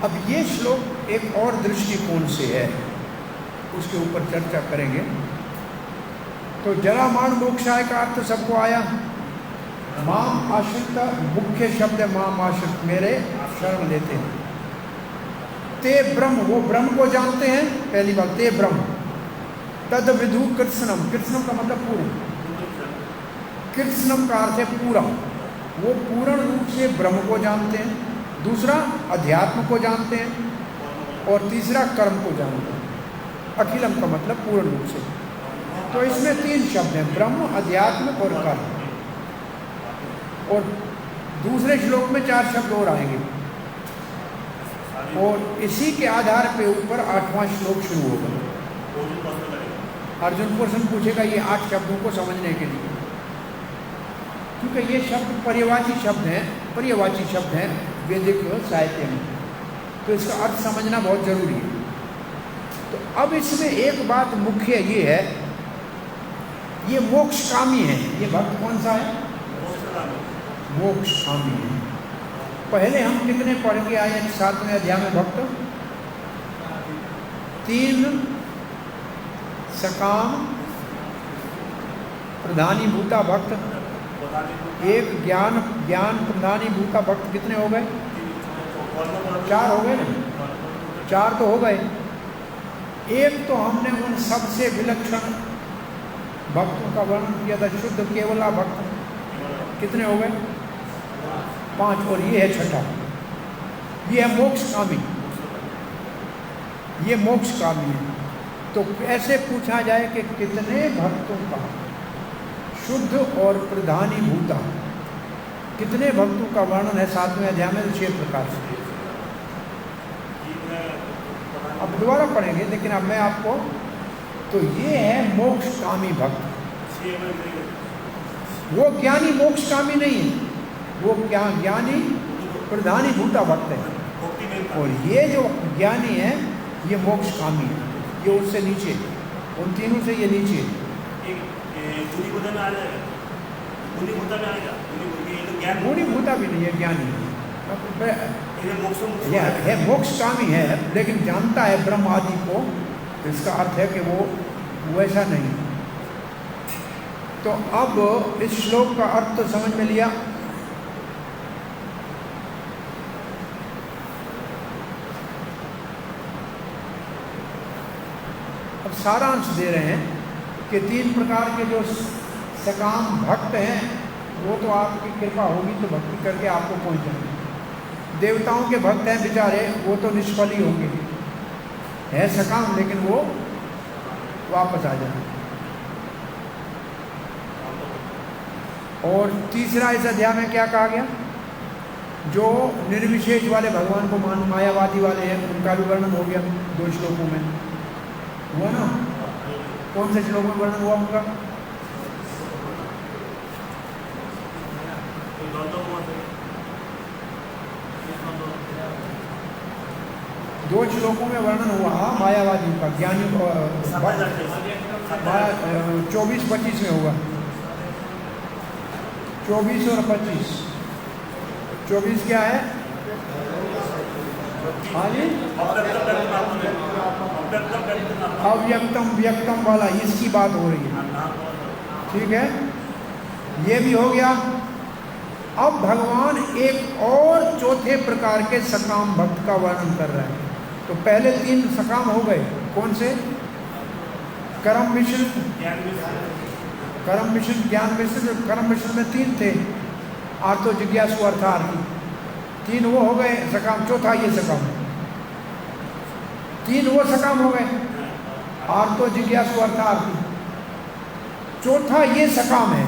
अब ये श्लोक एक और दृष्टिकोण से है, उसके ऊपर चर्चा करेंगे। तो जरा मरण मोक्षाय का अर्थ सबको आया। माम आश्रित, मुख्य शब्द है माम आश्रित, मेरे शरण लेते हैं। ते ब्रह्म, वो ब्रह्म को जानते हैं। पहली बात, ते ब्रह्म। तद विदु कृत्स्नम, कृत्स्नम का मतलब पूर्ण। कृत्स्नम का अर्थ है पूरा, वो पूर्ण रूप से ब्रह्म को जानते हैं। दूसरा अध्यात्म को जानते हैं, और तीसरा कर्म को जानते हैं। अखिलम का मतलब पूर्ण रूप से। तो इसमें 3 शब्द हैं, ब्रह्म, अध्यात्म और कर्म। और दूसरे श्लोक में 4 शब्द और आएंगे, और इसी के आधार पे ऊपर 8वां श्लोक शुरू होगा। अर्जुन प्रश्न पूछेगा ये 8 शब्दों को समझने के लिए, क्योंकि ये शब्द पर्यायवाची शब्द हैं, पर्यायवाची शब्द हैं वैदिक साहित्य में, तो इसका अर्थ समझना बहुत जरूरी है। तो अब इसमें एक बात मुख्य ये है, ये मोक्षकामी है। ये भक्त कौन सा है? मोक्षकामी है। पहले हम कितने पढ़ के आए 7वें अध्याय में? भक्त 3 सकाम प्रधानीभूता भक्त, 1 ज्ञान प्रधानी भूता भक्त। कितने हो गए? 4 हो गए ना? 4 तो हो गए। एक तो हमने उन सबसे विलक्षण भक्तों का वर्णन किया था, शुद्ध केवला भक्त। कितने हो गए? 5। और ये है 6ठा, ये है मोक्षकामी। ये मोक्षकामी है। तो ऐसे पूछा जाए कि कितने भक्तों का शुद्ध और प्रधानी भूता, कितने भक्तों का वर्णन है 7वें अध्याय में? 6 प्रकार से। अब दोबारा पढ़ेंगे, लेकिन अब मैं आपको, तो ये है मोक्षकामी भक्त। वो ज्ञानी मोक्षकामी नहीं है, वो ज्ञानी प्रधानी भूता भक्त है। और ये जो ज्ञानी है ये मोक्षकामी है, ये उससे नीचे, उन तीनों से ये नीचे। गुणी भूता भी नहीं है, ज्ञानी है, मोक्षकामी है, लेकिन जानता है ब्रह्म आदि को। इसका अर्थ है कि वो वैसा नहीं। तो अब इस श्लोक का अर्थ तो समझ में लिया। अब सारांश दे रहे हैं कि 3 प्रकार के जो सकाम भक्त हैं वो तो आपकी कृपा होगी तो भक्ति करके आपको पहुंच जाएंगे। देवताओं के भक्त हैं बेचारे, वो तो निष्फल ही होंगे, है सकाम लेकिन वो वापस आ जाएंगे। और तीसरा इस अध्याय में क्या कहा गया, जो निर्विशेष वाले भगवान को मान मायावादी वाले हैं उनका भी वर्णन हो गया 2 श्लोकों में हुआ ना। कौन से श्लोकों में वर्णन हुआ उनका? दो श्लोकों में वर्णन हुआ मायावादी का, ज्ञानी 24-25 में होगा। 24 और 25। 24 क्या है? हाँ जी, अव्यक्तम व्यक्तम वाला, इसकी बात हो रही है। ठीक है, ये भी हो गया। अब भगवान एक और चौथे प्रकार के सकाम भक्त का वर्णन कर रहे हैं। तो पहले 3 सकाम हो गए, कौन से? कर्म मिश्र, कर्म मिश्र, ज्ञान मिश्र। कर्म मिश्र में 3 थे, आर्तो जिज्ञासु अर्थार्थी, 3 वो हो गए सकाम। चौथा ये सकाम, 3 वो सकाम हो गए, आर्तो जिज्ञासु अर्थार्थी। चौथा ये सकाम है,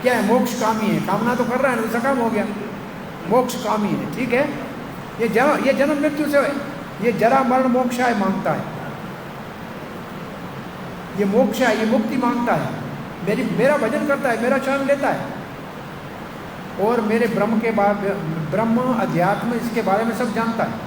क्या है? मोक्ष कामी है, कामना तो कर रहा है, तो सकाम हो गया, मोक्ष कामी है। ठीक है, ये जन्म मृत्यु से, ये जरा मरण मोक्ष है मांगता है, ये मोक्ष है, ये मुक्ति मांगता है, मेरा भजन करता है, मेरा शरण लेता है और मेरे ब्रह्म के बारे, ब्रह्म अध्यात्म इसके बारे में सब जानता है।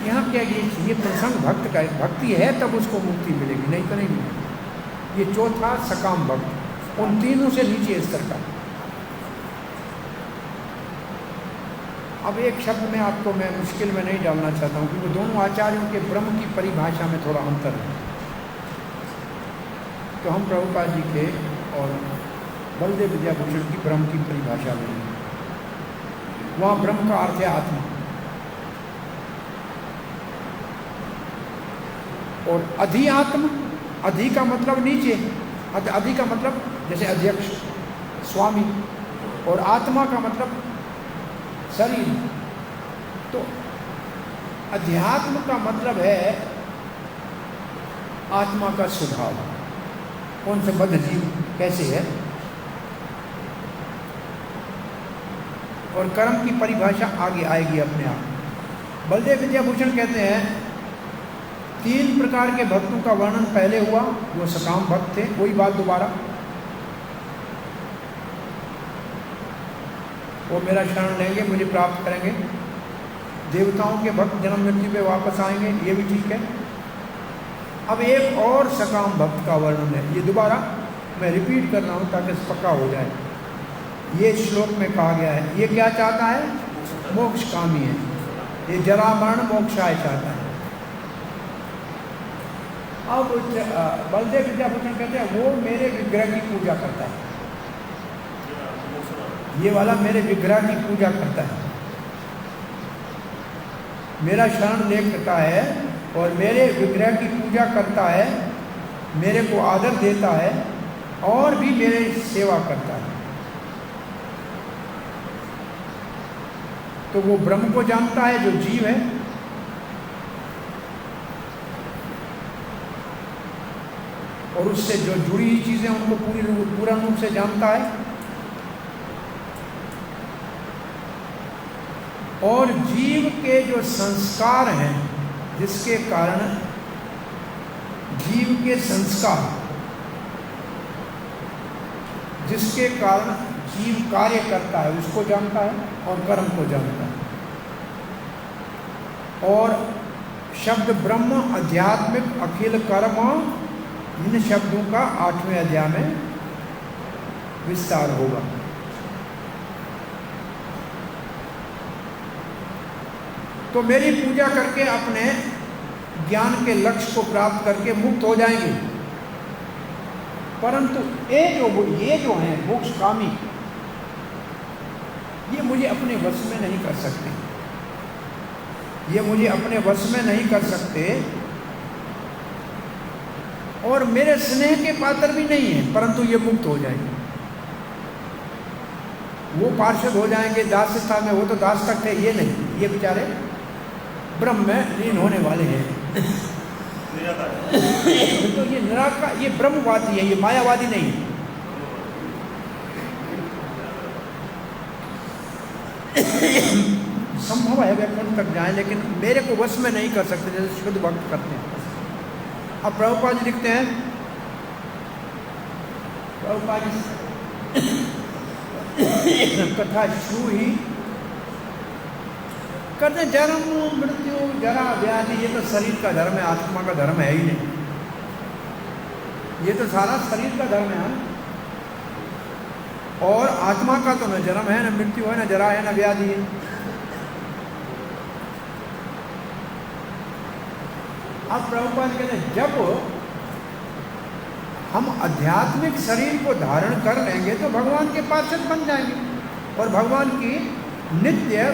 यहाँ क्या ये प्रसंग भक्त का, भक्ति है तब उसको मुक्ति मिलेगी, नहीं तो नहीं मिलेगी। ये चौथा सकाम भक्त, उन तीनों से नीचे स्तर का। अब एक शब्द में आपको मैं मुश्किल में नहीं डालना चाहता हूँ, क्योंकि दोनों आचार्यों के ब्रह्म की परिभाषा में थोड़ा अंतर है। तो हम प्रभुपाद जी के और बलदेव विद्याभूषण की ब्रह्म की परिभाषा में, वहाँ ब्रह्म का अर्थ है आत्मा, और अधिआत्म, अधि का मतलब नीचे, अधि का मतलब जैसे अध्यक्ष, स्वामी, और आत्मा का मतलब शरीर। तो अध्यात्म का मतलब है आत्मा का स्वभाव, कौन से बद्ध जीव कैसे है। और कर्म की परिभाषा आगे आएगी अपने आप। बलदेव विद्याभूषण कहते हैं 3 प्रकार के भक्तों का वर्णन पहले हुआ, वो सकाम भक्त थे, वही बात दोबारा। वो मेरा शरण लेंगे, मुझे प्राप्त करेंगे। देवताओं के भक्त जन्म मृत्यु पे वापस आएंगे, ये भी ठीक है। अब एक और सकाम भक्त का वर्णन है, ये दोबारा मैं रिपीट कर रहा हूँ ताकि पक्का हो जाए। ये श्लोक में कहा गया है, ये क्या चाहता है? मोक्ष कामी है, ये जरा मरण मोक्षाय चाहता है। अब बलदेव विद्याभूषण कहते हैं वो मेरे विग्रह की पूजा करता है, ये वाला मेरे विग्रह की पूजा करता है, मेरा शरण लेता है और मेरे विग्रह की पूजा करता है, मेरे को आदर देता है और भी मेरे सेवा करता है। तो वो ब्रह्म को जानता है जो जीव है, और उससे जो जुड़ी हुई चीज़ें उनको पूरा रूप से जानता है, और जीव के जो संस्कार हैं जिसके कारण जीव के संस्कार जिसके कारण जीव कार्य करता है उसको जानता है और कर्म को जानता है। और शब्द ब्रह्म, आध्यात्मिक, अखिल कर्म, इन शब्दों का 8वें अध्याय में विस्तार होगा। तो मेरी पूजा करके अपने ज्ञान के लक्ष्य को प्राप्त करके मुक्त हो जाएंगे। परंतु ये जो हैं मोक्ष कामी, ये मुझे अपने वश में नहीं कर सकते, ये मुझे अपने वश में नहीं कर सकते और मेरे स्नेह के पात्र भी नहीं है, परंतु ये मुक्त हो जाएंगे। वो पार्षद हो जाएंगे दास स्थान में, वो तो दास तक थे, ये नहीं, ये बेचारे ब्रह्म में लीन होने वाले हैं। तो ये निराकार, ये ब्रह्मवादी है, ये मायावादी नहीं है। संभव है वैकुंठ तक जाए, लेकिन मेरे को वश में नहीं कर सकते, जैसे शुद्ध भक्त करते हैं। अब प्रभुपाद जी लिखते हैं, प्रभुपाद जी कथा शुरू ही करते, जन्म मृत्यु जरा व्याधि, ये तो शरीर का धर्म है, आत्मा का धर्म है ही नहीं। ये तो सारा शरीर का धर्म है, और आत्मा का तो न जन्म है, न मृत्यु है, न जरा है, न व्याधि है। अब प्रभुपाद कहते हैं, जब हम आध्यात्मिक शरीर को धारण कर लेंगे तो भगवान के पार्षद बन जाएंगे और भगवान की नित्य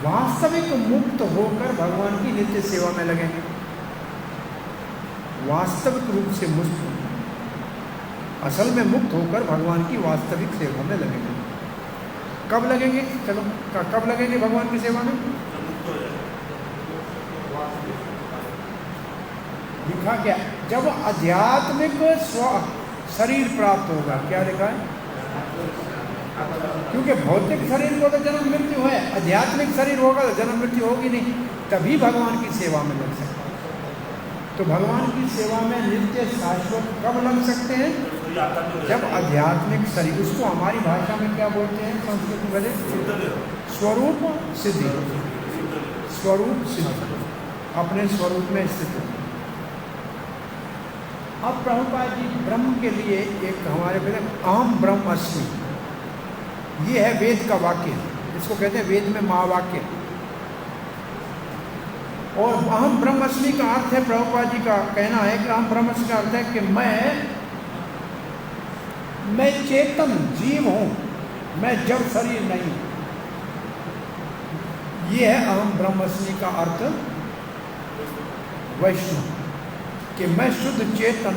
वास्तविक मुक्त होकर भगवान की नित्य सेवा में लगेंगे। वास्तविक रूप से मुक्त, असल में मुक्त होकर भगवान की वास्तविक सेवा में लगेंगे। कब लगेंगे? चलो, कब लगेंगे भगवान की सेवा में? लिखा क्या? जब आध्यात्मिक स्व शरीर प्राप्त होगा। क्या लिखा है? क्योंकि भौतिक शरीर को तो जन्म मृत्यु है, आध्यात्मिक शरीर होगा तो जन्म मृत्यु होगी नहीं, तभी भगवान की सेवा में लग सकते हैं। तो भगवान की सेवा में नित्य शाश्वत कब लग सकते हैं? जब आध्यात्मिक शरीर, उसको हमारी भाषा में क्या बोलते हैं संस्कृत में? स्वरूप सिद्धि। स्वरूप सिद्धि, अपने स्वरूप में स्थित। अब प्रभुपाद जी ब्रह्म के लिए एक हमारे कहते हैं अहम ब्रह्म अस्मि, ये है वेद का वाक्य, इसको कहते हैं वेद में महावाक्य। और अहम ब्रह्मस्मि का अर्थ है, प्रभुपाद जी का कहना है कि अहम ब्रह्मस्मि का अर्थ है कि मैं चेतन जीव हूं, मैं जड़ शरीर नहीं। ये है अहम ब्रह्मस्मि का अर्थ वैष्णव, कि मैं शुद्ध चेतन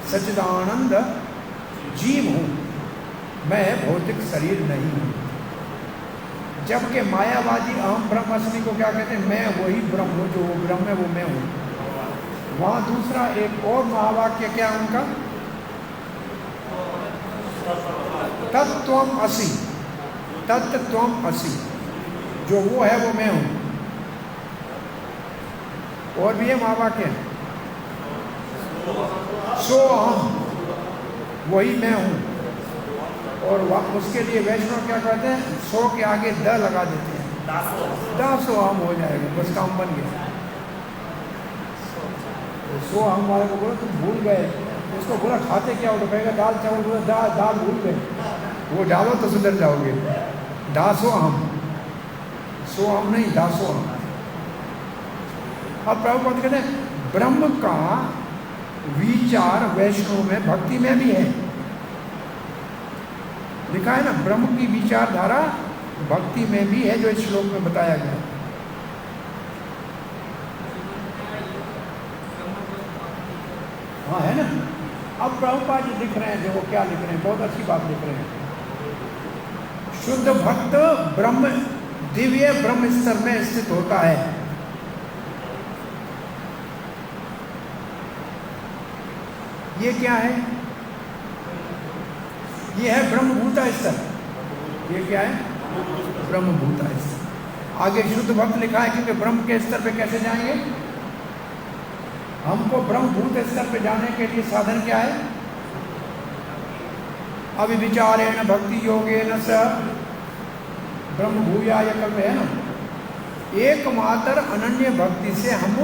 सच्चिदानंद जीव हूं, मैं भौतिक शरीर नहीं हूं। जबकि मायावादी अहम ब्रह्मस्मि को क्या कहते हैं? मैं वही ब्रह्म हूं, जो वो ब्रह्म है वो मैं हूं। वहां दूसरा एक और महावाक्य क्या उनका? तत्त्वम असि, तत्त्वम असि, जो वो है वो मैं हूं। और भी ये महावाक्य है, सो अहम, वही मैं हूं। और उसके लिए वैष्णव क्या कहते हैं? सो के आगे द लगा देते हैं, दासो अहम हो जाएगा, बस काम बन गया। तो सो अहम वाले को बोला तुम भूल गए, उसको बोला खाते क्या हो तो कहेगा दाल चावल, बोला दाल भूल गए, वो डालो तो सुधर जाओगे। दासो अहम, सो अहम नहीं, दासो अहम। अब प्रभुपाद कहते हैं ब्रह्म का विचार वैष्णव में भक्ति में भी है। लिखा है ना, ब्रह्म की विचारधारा भक्ति में भी है, जो इस श्लोक में बताया गया। हाँ, है ना। अब प्रभुपाद जी लिख रहे हैं, जो क्या लिख रहे हैं, बहुत अच्छी बात लिख रहे हैं। शुद्ध भक्त ब्रह्म, दिव्य ब्रह्म स्तर में स्थित होता है। ये क्या है? ये है ब्रह्मभूता स्तर। ये क्या है? ब्रह्मभूता स्तर। आगे शुद्ध भक्त लिखा है, क्योंकि ब्रह्म के स्तर पे कैसे जाएंगे? हमको ब्रह्मभूत स्तर पे जाने के लिए साधन क्या है? अविचारेण भक्ति योगेन स ब्रह्मभूयाय कल्प, है ना। एकमात्र अनन्य भक्ति से हम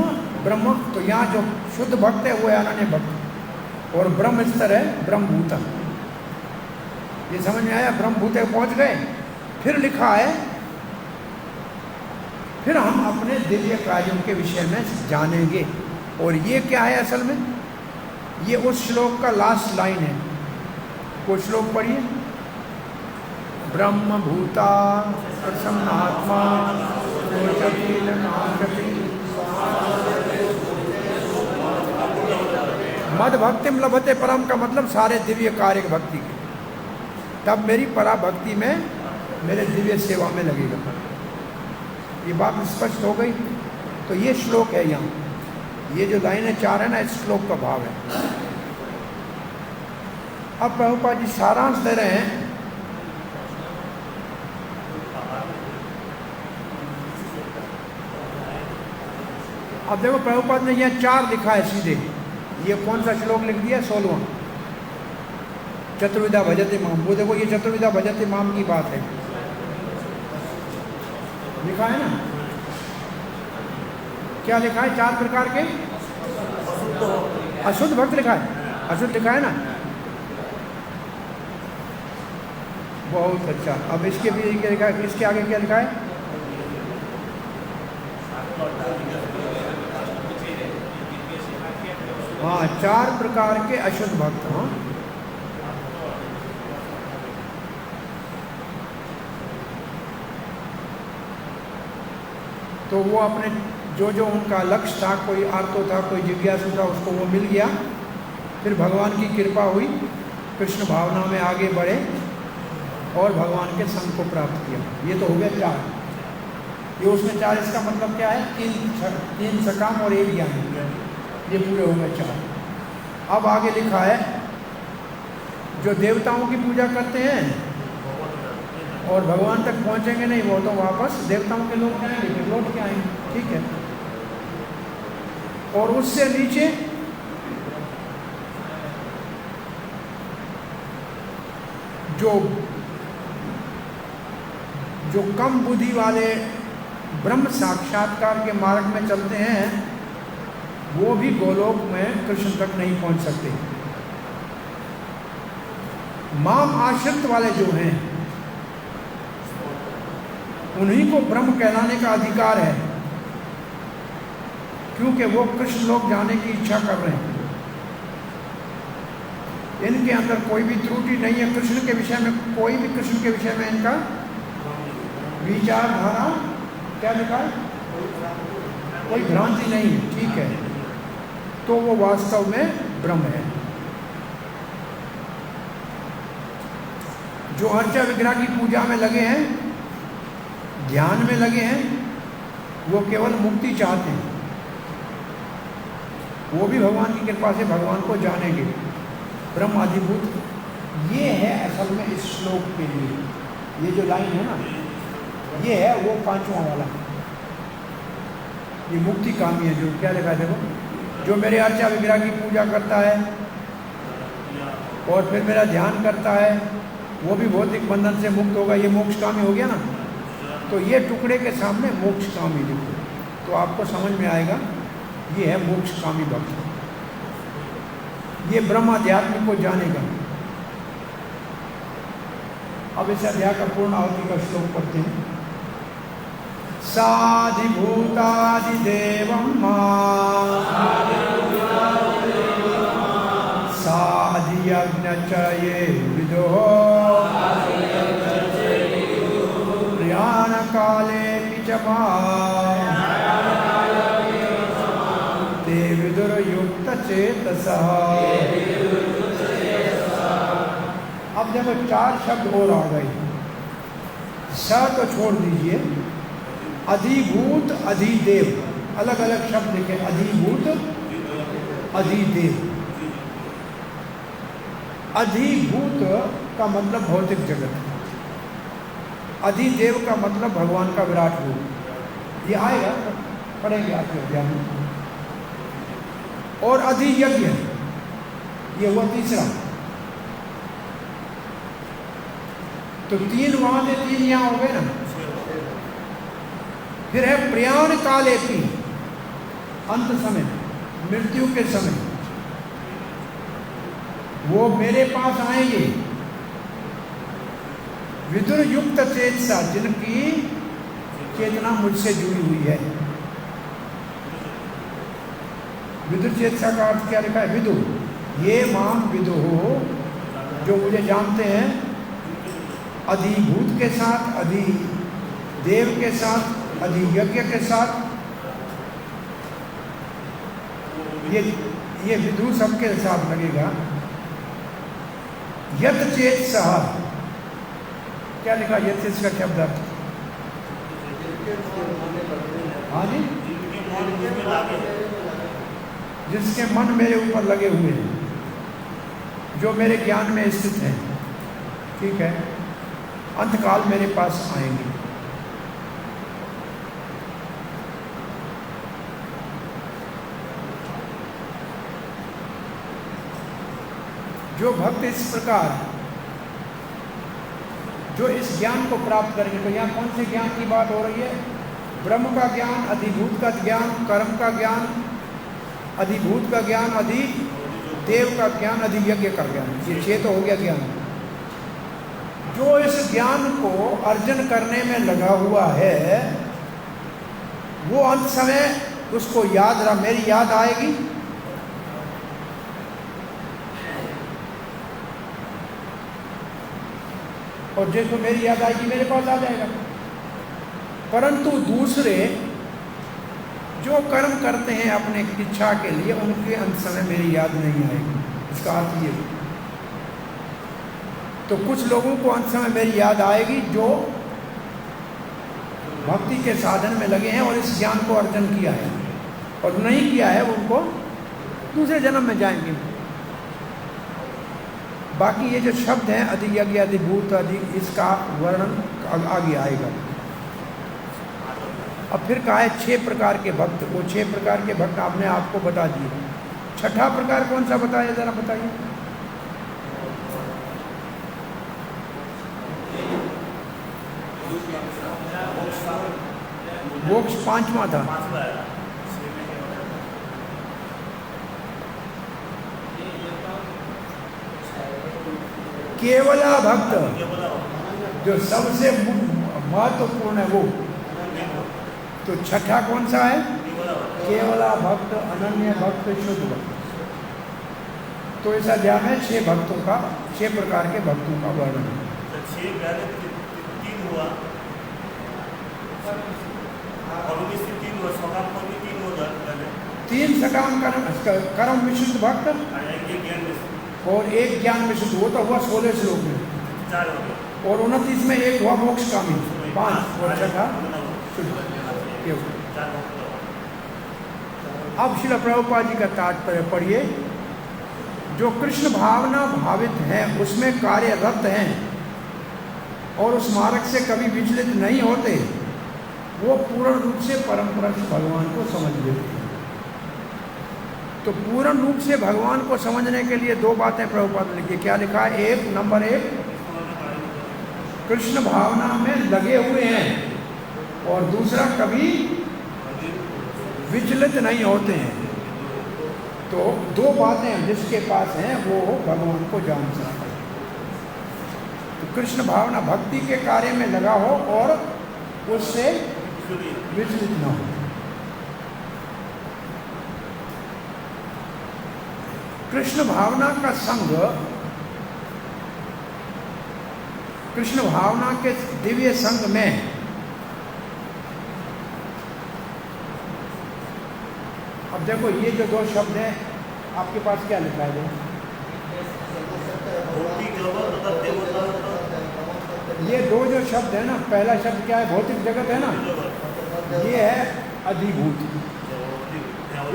ब्रह्म, तो यहाँ जो शुद्ध भक्त है वो है अनन्य भक्त, और ब्रह्म स्तर है ब्रह्मभूता। ये समझ में आया? ब्रह्मभूते पहुंच गए। फिर लिखा है, फिर हम अपने दिव्य कार्यों के विषय में जानेंगे। और ये क्या है असल में? ये उस श्लोक का लास्ट लाइन है। वो श्लोक पढ़िए। ब्रह्म भूता प्रसन्नात्मा शोचति न नाशति मद भक्तिम लभते परम का मतलब सारे दिव्य कार्य भक्ति के, तब मेरी परा भक्ति में मेरे दिव्य सेवा में लगेगा। ये बात स्पष्ट हो गई। तो ये श्लोक है यहाँ, ये जो लाइनें 4 है ना, इस श्लोक का भाव है। अब प्रभुपाद जी सारांश दे रहे हैं। अब देखो प्रभुपाद ने यहाँ 4 लिखा है सीधे। ये कौन सा श्लोक लिख दिया? 16वां, चतुर्विधा भजते माम। वो देखो ये चतुर्विधा भजते माम की बात है, लिखा है ना। क्या लिखा है? 4 प्रकार के अशुद्ध भक्त लिखा है, अशुद्ध लिखा है ना। बहुत अच्छा। अब इसके भी क्या लिखा है? इसके आगे क्या लिखा है? हाँ, 4 प्रकार के अशुद्ध भक्त। हाँ, तो वो अपने जो उनका लक्ष्य था, कोई आर्तो था, कोई जिज्ञासु था, उसको वो मिल गया। फिर भगवान की कृपा हुई, कृष्ण भावना में आगे बढ़े और भगवान के संग को प्राप्त किया। ये तो हो गया 4। ये उसमें 4, इसका मतलब क्या है? 3 सकाम और 1 ज्ञानी, ये पूरे हो गए 4। अब आगे लिखा है जो देवताओं की पूजा करते हैं और भगवान तक पहुंचेंगे नहीं, वो तो वापस देवताओं के लोग जाएंगे, फिर लौट के आएंगे। ठीक है। और उससे नीचे जो कम बुद्धि वाले ब्रह्म साक्षात्कार के मार्ग में चलते हैं, वो भी गोलोक में कृष्ण तक नहीं पहुंच सकते। माम आश्रित वाले जो हैं, उन्हीं को ब्रह्म कहलाने का अधिकार है, क्योंकि वो कृष्ण लोक जाने की इच्छा कर रहे हैं। इनके अंदर कोई भी त्रुटि नहीं है कृष्ण के विषय में, कोई भी कृष्ण के विषय में इनका विचारधारा क्या लिखा है? कोई भ्रांति नहीं है। ठीक है। तो वो वास्तव में ब्रह्म है। जो अर्चा विग्रह की पूजा में लगे हैं, ध्यान में लगे हैं, वो केवल मुक्ति चाहते हैं। वो भी भगवान की कृपा से भगवान को जानेंगे, ब्रह्माधिभूत। ये है असल में इस श्लोक के लिए, ये जो लाइन है ना, ये है वो 5वां वाला। ये मुक्ति कामी है। जो क्या लिखा है देखो, जो मेरे अर्चा विग्रह की पूजा करता है और फिर मेरा ध्यान करता है, वो भी भौतिक बंधन से मुक्त होगा। ये मोक्ष कामी हो गया ना। तो ये टुकड़े के सामने मोक्ष कामी लिखो, तो आपको समझ में आएगा ये है मोक्ष कामी भक्त। ये ब्रह्म अध्यात्म को जानेगा। अब इस अध्याय का पूर्ण आहुति का श्लोक पढ़ते हैं। साधिभूतादिदेवं मां साधियज्ञचये विदुः प्रयाणकालेऽपि च मां ते विदुर्युक्तचेतसः। अब देखो 4 शब्द और आ गए। स तो छोड़ दीजिए, अधिभूत अधिदेव, अलग अलग शब्द लिखे। अधिभूत अधिदेव। अधिभूत का मतलब भौतिक जगत, अधिदेव का मतलब भगवान का विराट रूप। ये आएगा, पढ़ेंगे आपके अध्याय में। और अधियज्ञ, ये हुआ तीसरा। तो 3 वहां से 3 यहां हो गए ना। फिर है प्रयाण कालेपि, अंत समय, मृत्यु के समय वो मेरे पास आएंगे। विदुर युक्त चेतसा, जिनकी चेतना मुझसे जुड़ी हुई है। विदुर चेतसा का अर्थ क्या लिखा है? विदु, ये माम विदु जो मुझे जानते हैं, अधिभूत के साथ, अधिदेव के साथ, अधियज्ञ के साथ, ये विदु सबके साथ लगेगा। यत चेत सह, क्या लिखा यत चेत का शब्द अर्थ? हाँ जी, जिसके मन मेरे ऊपर लगे हुए हैं, जो मेरे ज्ञान में स्थित हैं, ठीक है, अंतकाल मेरे पास आएंगे। जो भक्त इस प्रकार, जो इस ज्ञान को प्राप्त करेंगे, तो यहाँ कौन से ज्ञान की बात हो रही है? ब्रह्म का ज्ञान, अधिभूत का ज्ञान, कर्म का ज्ञान, अधिभूत का ज्ञान, अधिदेव का ज्ञान, अधियज्ञ का ज्ञान, ये 6 तो हो गया ज्ञान। जो इस ज्ञान को अर्जन करने में लगा हुआ है, वो अंत समय उसको याद रहा, मेरी याद आएगी, और जिसको मेरी याद आएगी मेरे पास आ जाएगा। परंतु दूसरे जो कर्म करते हैं अपने इच्छा के लिए, उनके अंत समय मेरी याद नहीं आएगी। इसका अर्थ ये, तो कुछ लोगों को अंत समय मेरी याद आएगी जो भक्ति के साधन में लगे हैं और इस ज्ञान को अर्जन किया है, और नहीं किया है उनको दूसरे जन्म में जाएंगे। बाकी ये जो शब्द हैं अधियज्ञ, अधिभूत, इसका वर्णन आगे आएगा। अब फिर कहा है 6 प्रकार के भक्त, वो 6 प्रकार के भक्त आपने आपको बता दिए। छठा प्रकार कौन सा बताया, जरा बताइए। मोक्ष 5वां था। केवला भक्त, जो सबसे महत्वपूर्ण है वो, तो छठा कौन सा है? केवला भक्त, अनन्य भक्त, शुद्ध भक्त। तो इस अध्याय में 6 भक्तों का, 6 प्रकार के भक्तों का वर्णन है। 3 सकाम कर्म विशुद्ध भक्त और 1 ज्ञान विशुद्ध, वो तो हुआ 16 श्लोक में, और 29 में 1 हुआ मोक्ष कामी, 5 और छठा शुद्ध। अब श्रील प्रभुपाद जी का तात्पर्य पढ़िए। जो कृष्ण भावना भावित हैं, उसमें कार्यरत हैं और उस मार्ग से कभी विचलित नहीं होते, वो पूर्ण रूप से परम पुरुष भगवान को समझ लेते हैं। तो पूर्ण रूप से भगवान को समझने के लिए 2 बातें प्रभुपाद ने लिखी। क्या लिखा है? 1 नंबर 1 कृष्ण भावना में लगे हुए हैं, और दूसरा कभी विचलित नहीं होते हैं। तो 2 बातें जिसके पास हैं वो भगवान को जान सकता है। तो कृष्ण भावना भक्ति के कार्य में लगा हो और उससे विचलित न हो। कृष्ण भावना का संग, कृष्ण भावना के दिव्य संग में अब देखो ये जो 2 शब्द हैं आपके पास क्या लिखा है? ये 2 जो शब्द है ना, पहला शब्द क्या है? भौतिक जगत है ना, ये है अधिभूत,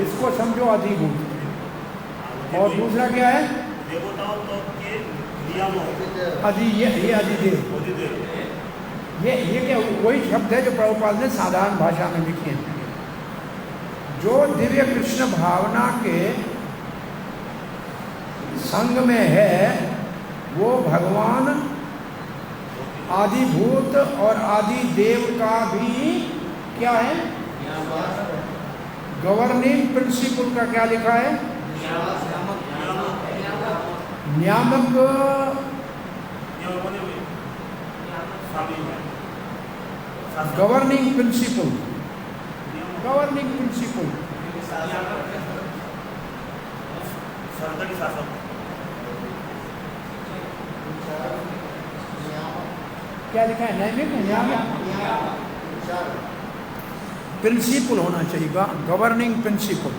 इसको समझो अधिभूत। और दूसरा क्या है? ये अधिदेव। ये क्या वही शब्द है जो प्रभुपाद ने साधारण भाषा में लिखे हैं। जो दिव्य कृष्ण भावना के संग में है, वो भगवान आदिभूत और आदि देव का भी क्या है? गवर्निंग प्रिंसिपल का क्या लिखा है? नियामक, गवर्निंग प्रिंसिपल, गवर्निंग प्रिंसिपल, क्या लिखा है नैमिक प्रिंसिपल होना चाहिए, गवर्निंग प्रिंसिपल।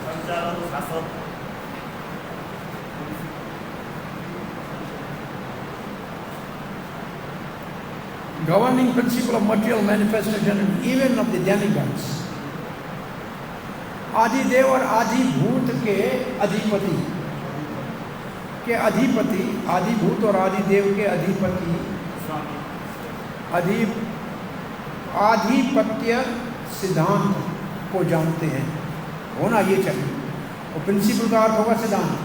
संचालन शासन governing principle of material manifestation and even of the demigods। आदिदेव और आदिभूत के अधिपति आदिभूत और आदिदेव के अधिपति आधिपत्य सिद्धांत को जानते हैं, होना ये चाहिए। और प्रिंसिपल का अर्थ होगा सिद्धांत।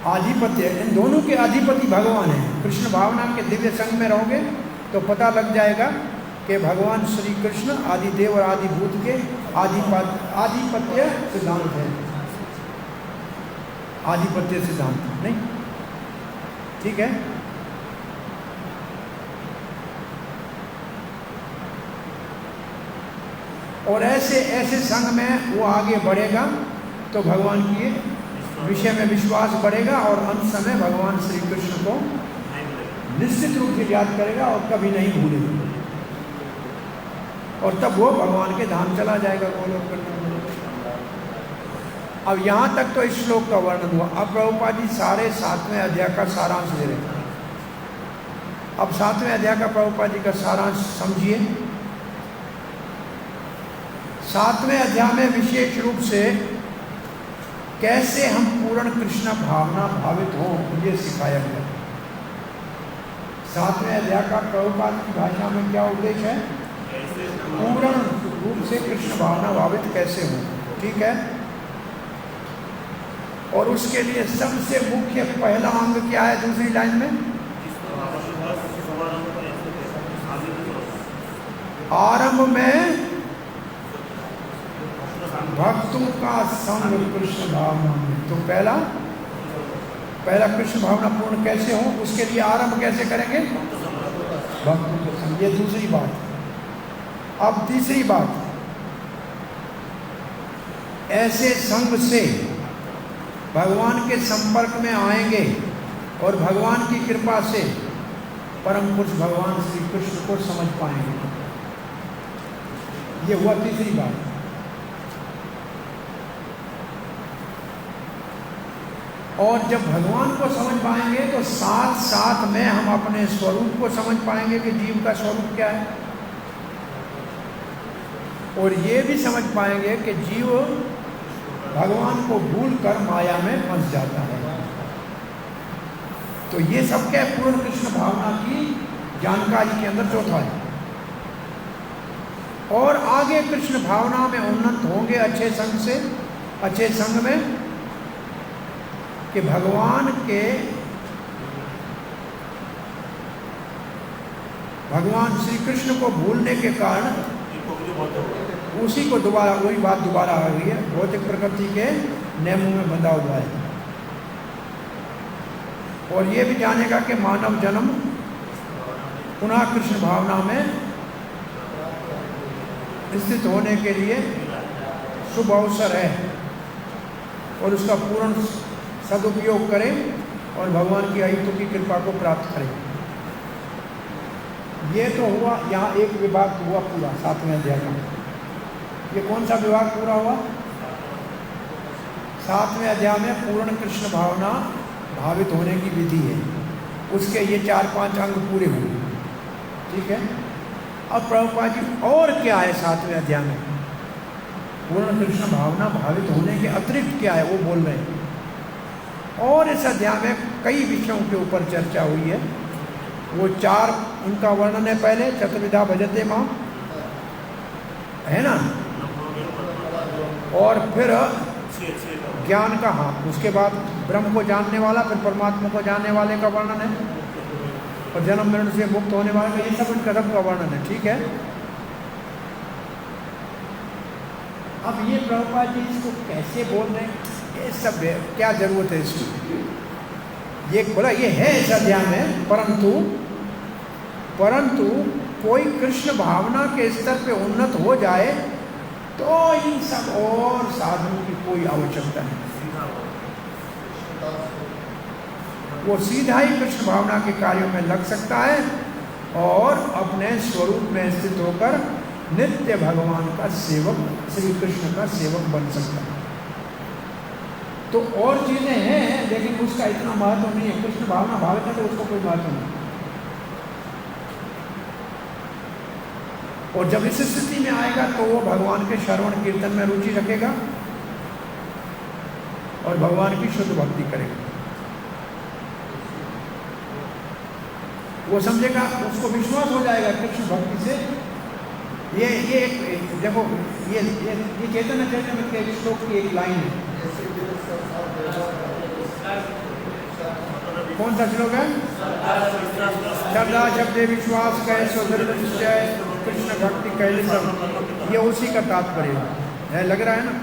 आधिपत्य, इन दोनों के अधिपति भगवान हैं। कृष्ण भावना के दिव्य संग में रहोगे तो पता लग जाएगा कि भगवान श्री कृष्ण आदिदेव और आदिभूत के आधिपत्य सिद्धांत है। आधिपत्य सिद्धांत नहीं, ठीक है। और ऐसे संग में वो आगे बढ़ेगा तो भगवान की विषय में विश्वास बढ़ेगा और अंत समय भगवान श्री कृष्ण को निश्चित रूप से याद करेगा और कभी नहीं भूलेगा। और तब वो भगवान के धाम चला जाएगा गोलोक वृंदावन। अब यहाँ तक तो इस श्लोक का वर्णन हुआ। अब प्रभुपाद जी सारे 7वें अध्याय का सारांश दे रहे हैं। अब 7वें अध्याय का प्रभुपाद जी का सारांश समझिए। 7वें अध्याय में विशेष रूप से कैसे हम पूर्ण कृष्ण भावना भावित हों ये सिखाया गया। 7वें अध्याय का प्रभुपाद की भाषा में क्या उद्देश्य है? पूर्ण रूप से कृष्ण भावना भावित कैसे हों, ठीक है। और उसके लिए सबसे मुख्य पहला अंग क्या है? दूसरी लाइन में आरंभ में भक्तों का संग कृष्ण भावना में। तो पहला कृष्ण भावना पूर्ण कैसे हो, उसके लिए आरंभ कैसे करेंगे? भक्तों के संग। ये दूसरी बात। अब तीसरी बात, ऐसे संग से भगवान के संपर्क में आएंगे और भगवान की कृपा से परम पुरुष भगवान श्री कृष्ण को समझ पाएंगे। ये हुआ तीसरी बात। और जब भगवान को समझ पाएंगे तो साथ साथ में हम अपने स्वरूप को समझ पाएंगे कि जीव का स्वरूप क्या है। और ये भी समझ पाएंगे कि जीव भगवान को भूलकर माया में फंस जाता है। तो ये सब क्या पूर्ण कृष्ण भावना की जानकारी के अंदर चौथा है। और आगे कृष्ण भावना में उन्नत होंगे अच्छे संग से, अच्छे संग में, कि भगवान श्री कृष्ण को भूलने के कारण उसी को दोबारा वही बात दोबारा आ गई है, भौतिक प्रकृति के नियमों में बंधा हुआ है। और ये भी जानेगा कि मानव जन्म पुनः कृष्ण भावना में स्थित होने के लिए शुभ अवसर है और उसका पूर्ण सदुपयोग करें और भगवान की अहितों की कृपा को प्राप्त करें। ये तो हुआ, यहाँ एक विभाग हुआ पूरा 7वें अध्याय का। ये कौन सा विभाग पूरा हुआ? 7वें अध्याय में पूर्ण कृष्ण भावना भावित होने की विधि है, उसके ये 4-5 अंग पूरे हुए, ठीक है। अब प्रभुपाद जी और क्या है 7वें अध्याय में? पूर्ण कृष्ण भावना भावित होने के अतिरिक्त क्या है वो बोल रहे हैं। और इस अध्याय में कई विषयों के ऊपर चर्चा हुई है। वो 4 उनका वर्णन है। पहले चतुर्विधा भजते मां, है ना, और फिर ज्ञान का, हाँ, उसके बाद ब्रह्म को जानने वाला, फिर परमात्मा को जानने वाले का वर्णन है, और जन्म मरण से मुक्त होने वाले का, ये सब इनका सब का वर्णन है, ठीक है। अब ये प्रभुपाद जी इसको कैसे बोल रहे हैं, ये सब क्या जरूरत है इसकी? ये बोला ये है इस अध्याय में, परंतु कोई कृष्ण भावना के स्तर पे उन्नत हो जाए तो इन सब और साधनों की कोई आवश्यकता नहीं। वो सीधा ही कृष्ण भावना के कार्यों में लग सकता है और अपने स्वरूप में स्थित होकर नित्य भगवान का सेवक, श्री कृष्ण का सेवक बन सकता है। तो और चीजें हैं लेकिन उसका इतना महत्व नहीं है। कृष्ण भावना भावित है तो उसको कोई महत्व नहीं। और जब इस स्थिति में आएगा तो वो भगवान के श्रवण कीर्तन में रुचि रखेगा और भगवान की शुद्ध भक्ति करेगा। वो समझेगा, उसको विश्वास हो जाएगा कृष्ण भक्ति से। ये देखो, ये चैतन्य चरितामृत के एक श्लोक की एक लाइन है। कौन सा श्लोक है? श्रद्धा शब्दे विश्वास कहे स्वदृढ़ निश्चय कृष्ण भक्ति कैले सब। ये उसी का तात्पर्य है, लग रहा है ना।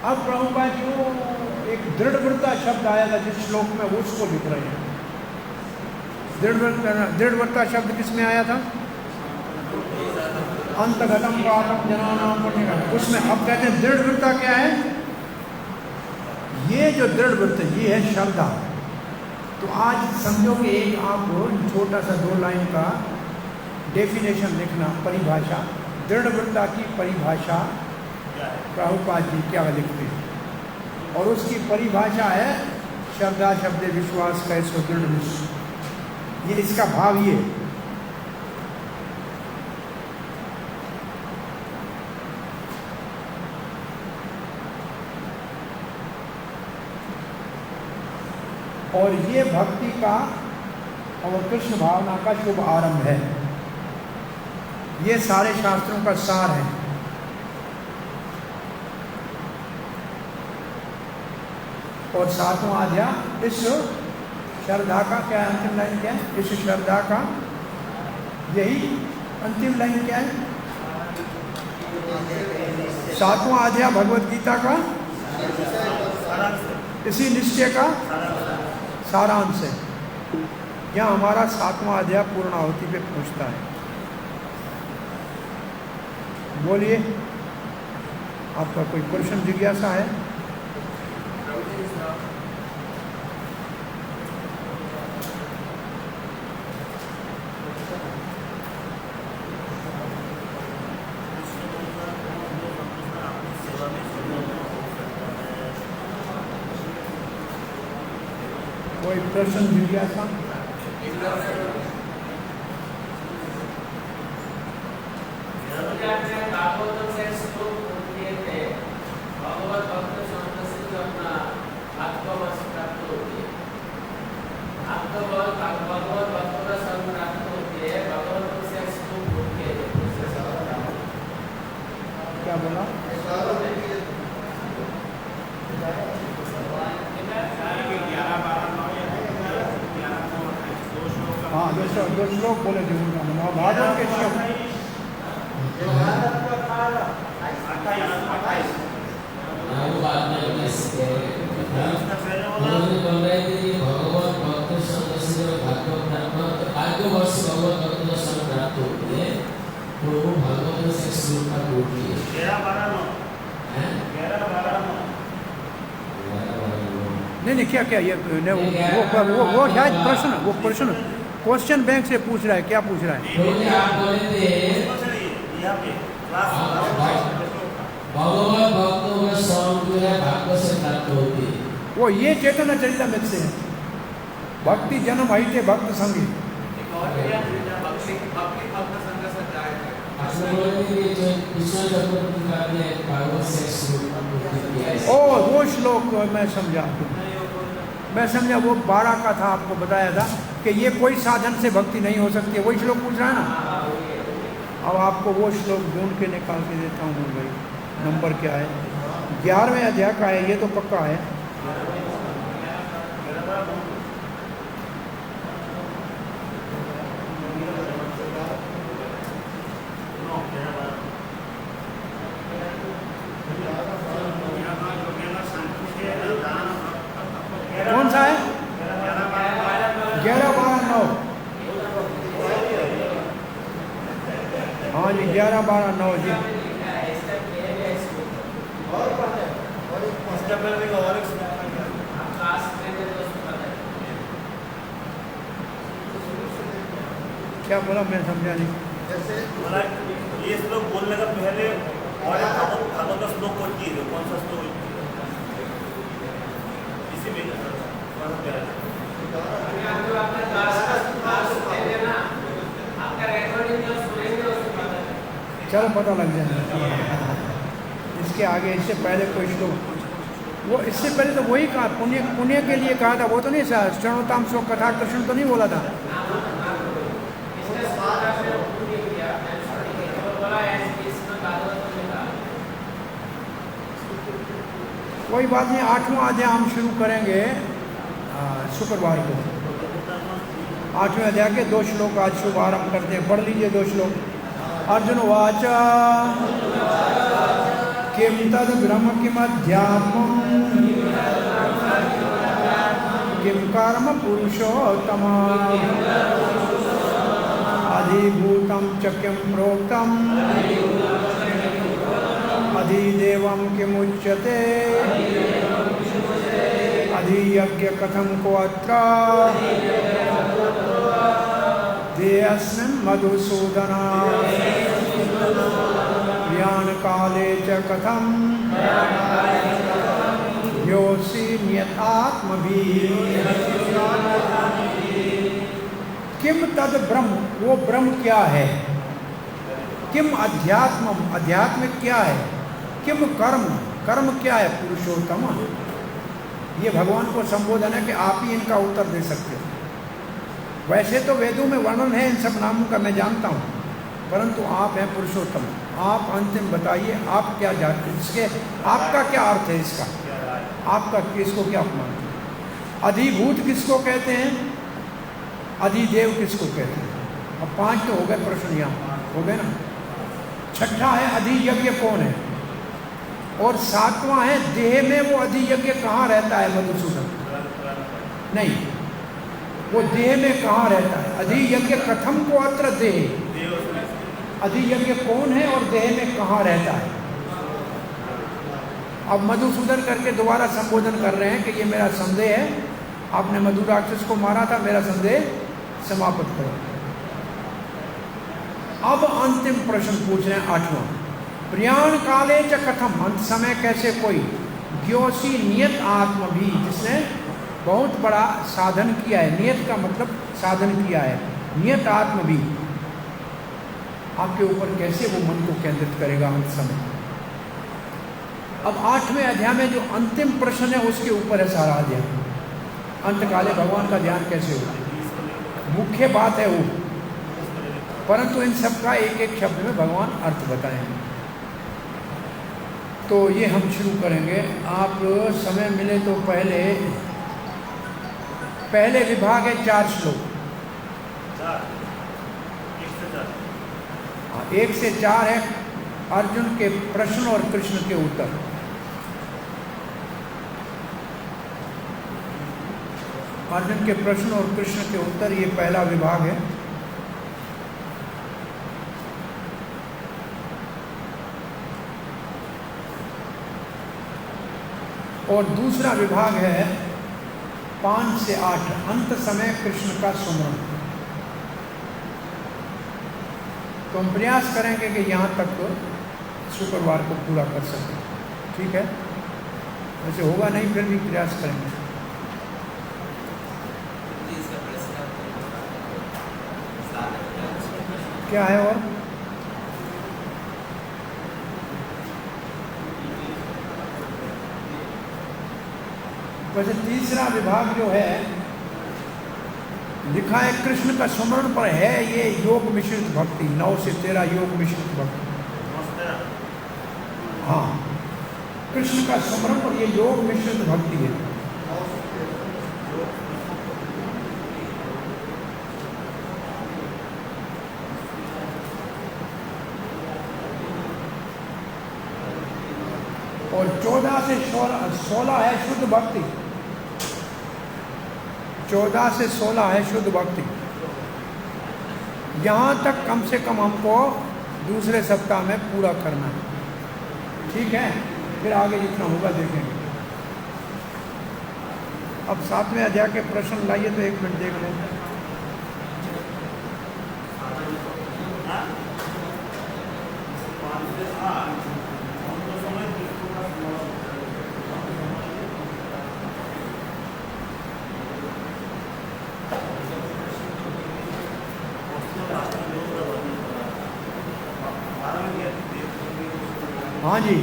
अब प्रभुपाद जो एक दृढ़व्रता शब्द आया था जिस श्लोक में, उसको लिख रहे हैं। दृढ़व्रता शब्द किसमें आया था? अंतगतम पापम जनानाम पुण्य। उसमें अब कहते हैं दृढ़व्रता क्या है? ये जो दृढ़व्रत ये है श्रद्धा। तो आज समझो कि एक आप छोटा सा 2 लाइन का डेफिनेशन लिखना, परिभाषा। दृढ़व्रता की परिभाषा प्रभुपाद जी क्या लिखते हैं, और उसकी परिभाषा है श्रद्धा शब्दे विश्वास का सुदृढ़ निश्चय। ये इसका भाव ये। और ये भक्ति का और कृष्ण भावना का शुभ आरंभ है। ये सारे शास्त्रों का सार है। और 7वां अध्याय इस श्रद्धा का क्या है? अंतिम लाइन क्या है इस श्रद्धा का? यही अंतिम लाइन क्या है? 7वां अध्याय भगवत गीता का इसी निश्चय का सारांश है। यहाँ हमारा 7वां अध्याय पूर्णाहुति पे पहुँचता है। बोलिए, आपका कोई प्रश्न जिज्ञासा है? कोई प्रश्न जिज्ञासा? क्या बोला? हाँ, दो श्लोक बोले थे महाभारत के श्लोक। नहीं क्या क्या ये वो शायद प्रश्न क्वेश्चन बैंक से पूछ रहा है। क्या पूछ रहा है? वो ये चैतन्य चरितामृत से है। भक्ति जन्म हईते भक्त संगी। ओ वो श्लोक मैं समझा वो 12 का था, आपको बताया था कि ये कोई साधन से भक्ति नहीं हो सकती है। वही श्लोक पूछ रहा है ना। अब आपको वो श्लोक ढूंढ के निकाल के देता हूँ भाई। नंबर क्या है? 11वें अध्याय का है, ये तो पक्का है। कौन सा है? 11, 12, 9। हाँ जी 11, 12, 9 जी। इसका पहले देखो और एक क्या बोला मैं समझा नहीं। जैसे ये श्लोक बोलने का पहले और भागवत का श्लोक कोट कीजिए, कौन सा श्लोक इसी में चलो पता लग जाएगा। इसके आगे इससे पहले कोई श्लोक, वो इससे पहले तो वही कहा, पुण्य पुण्य के लिए कहा था, वो तो नहीं शरणोताम सो कथा कृष्ण तो नहीं बोला था। कोई बात नहीं, 8वां अध्याय हम शुरू करेंगे शुक्रवार को। 8वें अध्याय के 2 श्लोक आज शुभारंभ करते हैं, पढ़ लीजिए 2 श्लोक। अर्जुन वाच किम तद ब्रह्म किमध्यात्मं किम कर्म पुरुषोत्तम अधिभूतं च किम प्रोक्तम अधिदेवं किमुच्यते अधियज्ञ कथं कोऽत्र देयस्मिन् मधुसूदन ज्ञानकाले च कथं योऽसि नियतात्मभिः। किम तद ब्रह्म, वो ब्रह्म क्या है। किम अध्यात्मम, अध्यात्म क्या है। किम कर्म, कर्म क्या है। पुरुषोत्तम, ये भगवान को संबोधन है कि आप ही इनका उत्तर दे सकते हो। वैसे तो वेदों में वर्णन है इन सब नामों का, मैं जानता हूँ, परंतु आप हैं पुरुषोत्तम। आप अंतिम बताइए, आप क्या जानते हैं इसके, आपका क्या अर्थ है इसका, आपका इसको क्या मानते हैं। अधिभूत किसको कहते हैं, अधिदेव किसको कहते हैं। अब 5 तो हो गए प्रश्न, यहाँ हो गए ना। छठा है अधियज्ञ कौन है, और 7वां है देह में वो अधियज्ञ कहाँ रहता है। मधुसूदन नहीं, वो देह में कहाँ रहता है। अधियज्ञ कथम को अत्र देह, अधियज्ञ कौन है और देह में कहाँ रहता है। अब मधुसूदन करके दोबारा संबोधन कर रहे हैं कि ये मेरा संदेह है, आपने मधु राक्षस को मारा था, मेरा संदेह समाप्त करो। अब अंतिम प्रश्न पूछ रहे हैं 8वां। प्रयाण काले च कथम, अंत समय कैसे कोई ज्ञोसी नियत आत्म भी, जिसने बहुत बड़ा साधन किया है। नियत का मतलब साधन किया है, नियत आत्म भी आपके ऊपर कैसे वो मन को केंद्रित करेगा अंत समय। अब 8वें अध्याय में जो अंतिम प्रश्न है उसके ऊपर है सारा अध्याय। अंतकाले भगवान का ध्यान कैसे होगा, मुख्य बात है वो, परंतु इन सब का एक एक शब्द में भगवान अर्थ बताएंगे। तो ये हम शुरू करेंगे। आप समय मिले तो पहले विभाग है 4 श्लोक, 1 से 4 है अर्जुन के प्रश्न और कृष्ण के उत्तर। अर्जुन के प्रश्न और कृष्ण के उत्तर, ये पहला विभाग है। और दूसरा विभाग है 5 से 8, अंत समय कृष्ण का सुमरन। तो हम प्रयास करेंगे कि यहाँ तक तो शुक्रवार को पूरा कर सकें, ठीक है। वैसे होगा नहीं, फिर भी प्रयास करेंगे। क्या है और वैसे तीसरा विभाग जो है लिखा है कृष्ण का स्मरण पर है, ये योग मिश्रित भक्ति। 9 से 13 योग मिश्रित भक्ति। हाँ, कृष्ण का स्मरण पर ये योग मिश्रित भक्ति है। और 14 से 16 है शुद्ध भक्ति। 14 से 16 है शुद्ध भक्ति। यहाँ तक कम से कम हमको दूसरे सप्ताह में पूरा करना है। ठीक है, फिर आगे जितना होगा देखेंगे। अब 7वें अध्याय के प्रश्न लाइए तो 1 मिनट देख लें। हाँ जी,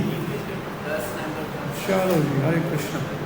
चलो जी, हरे कृष्ण।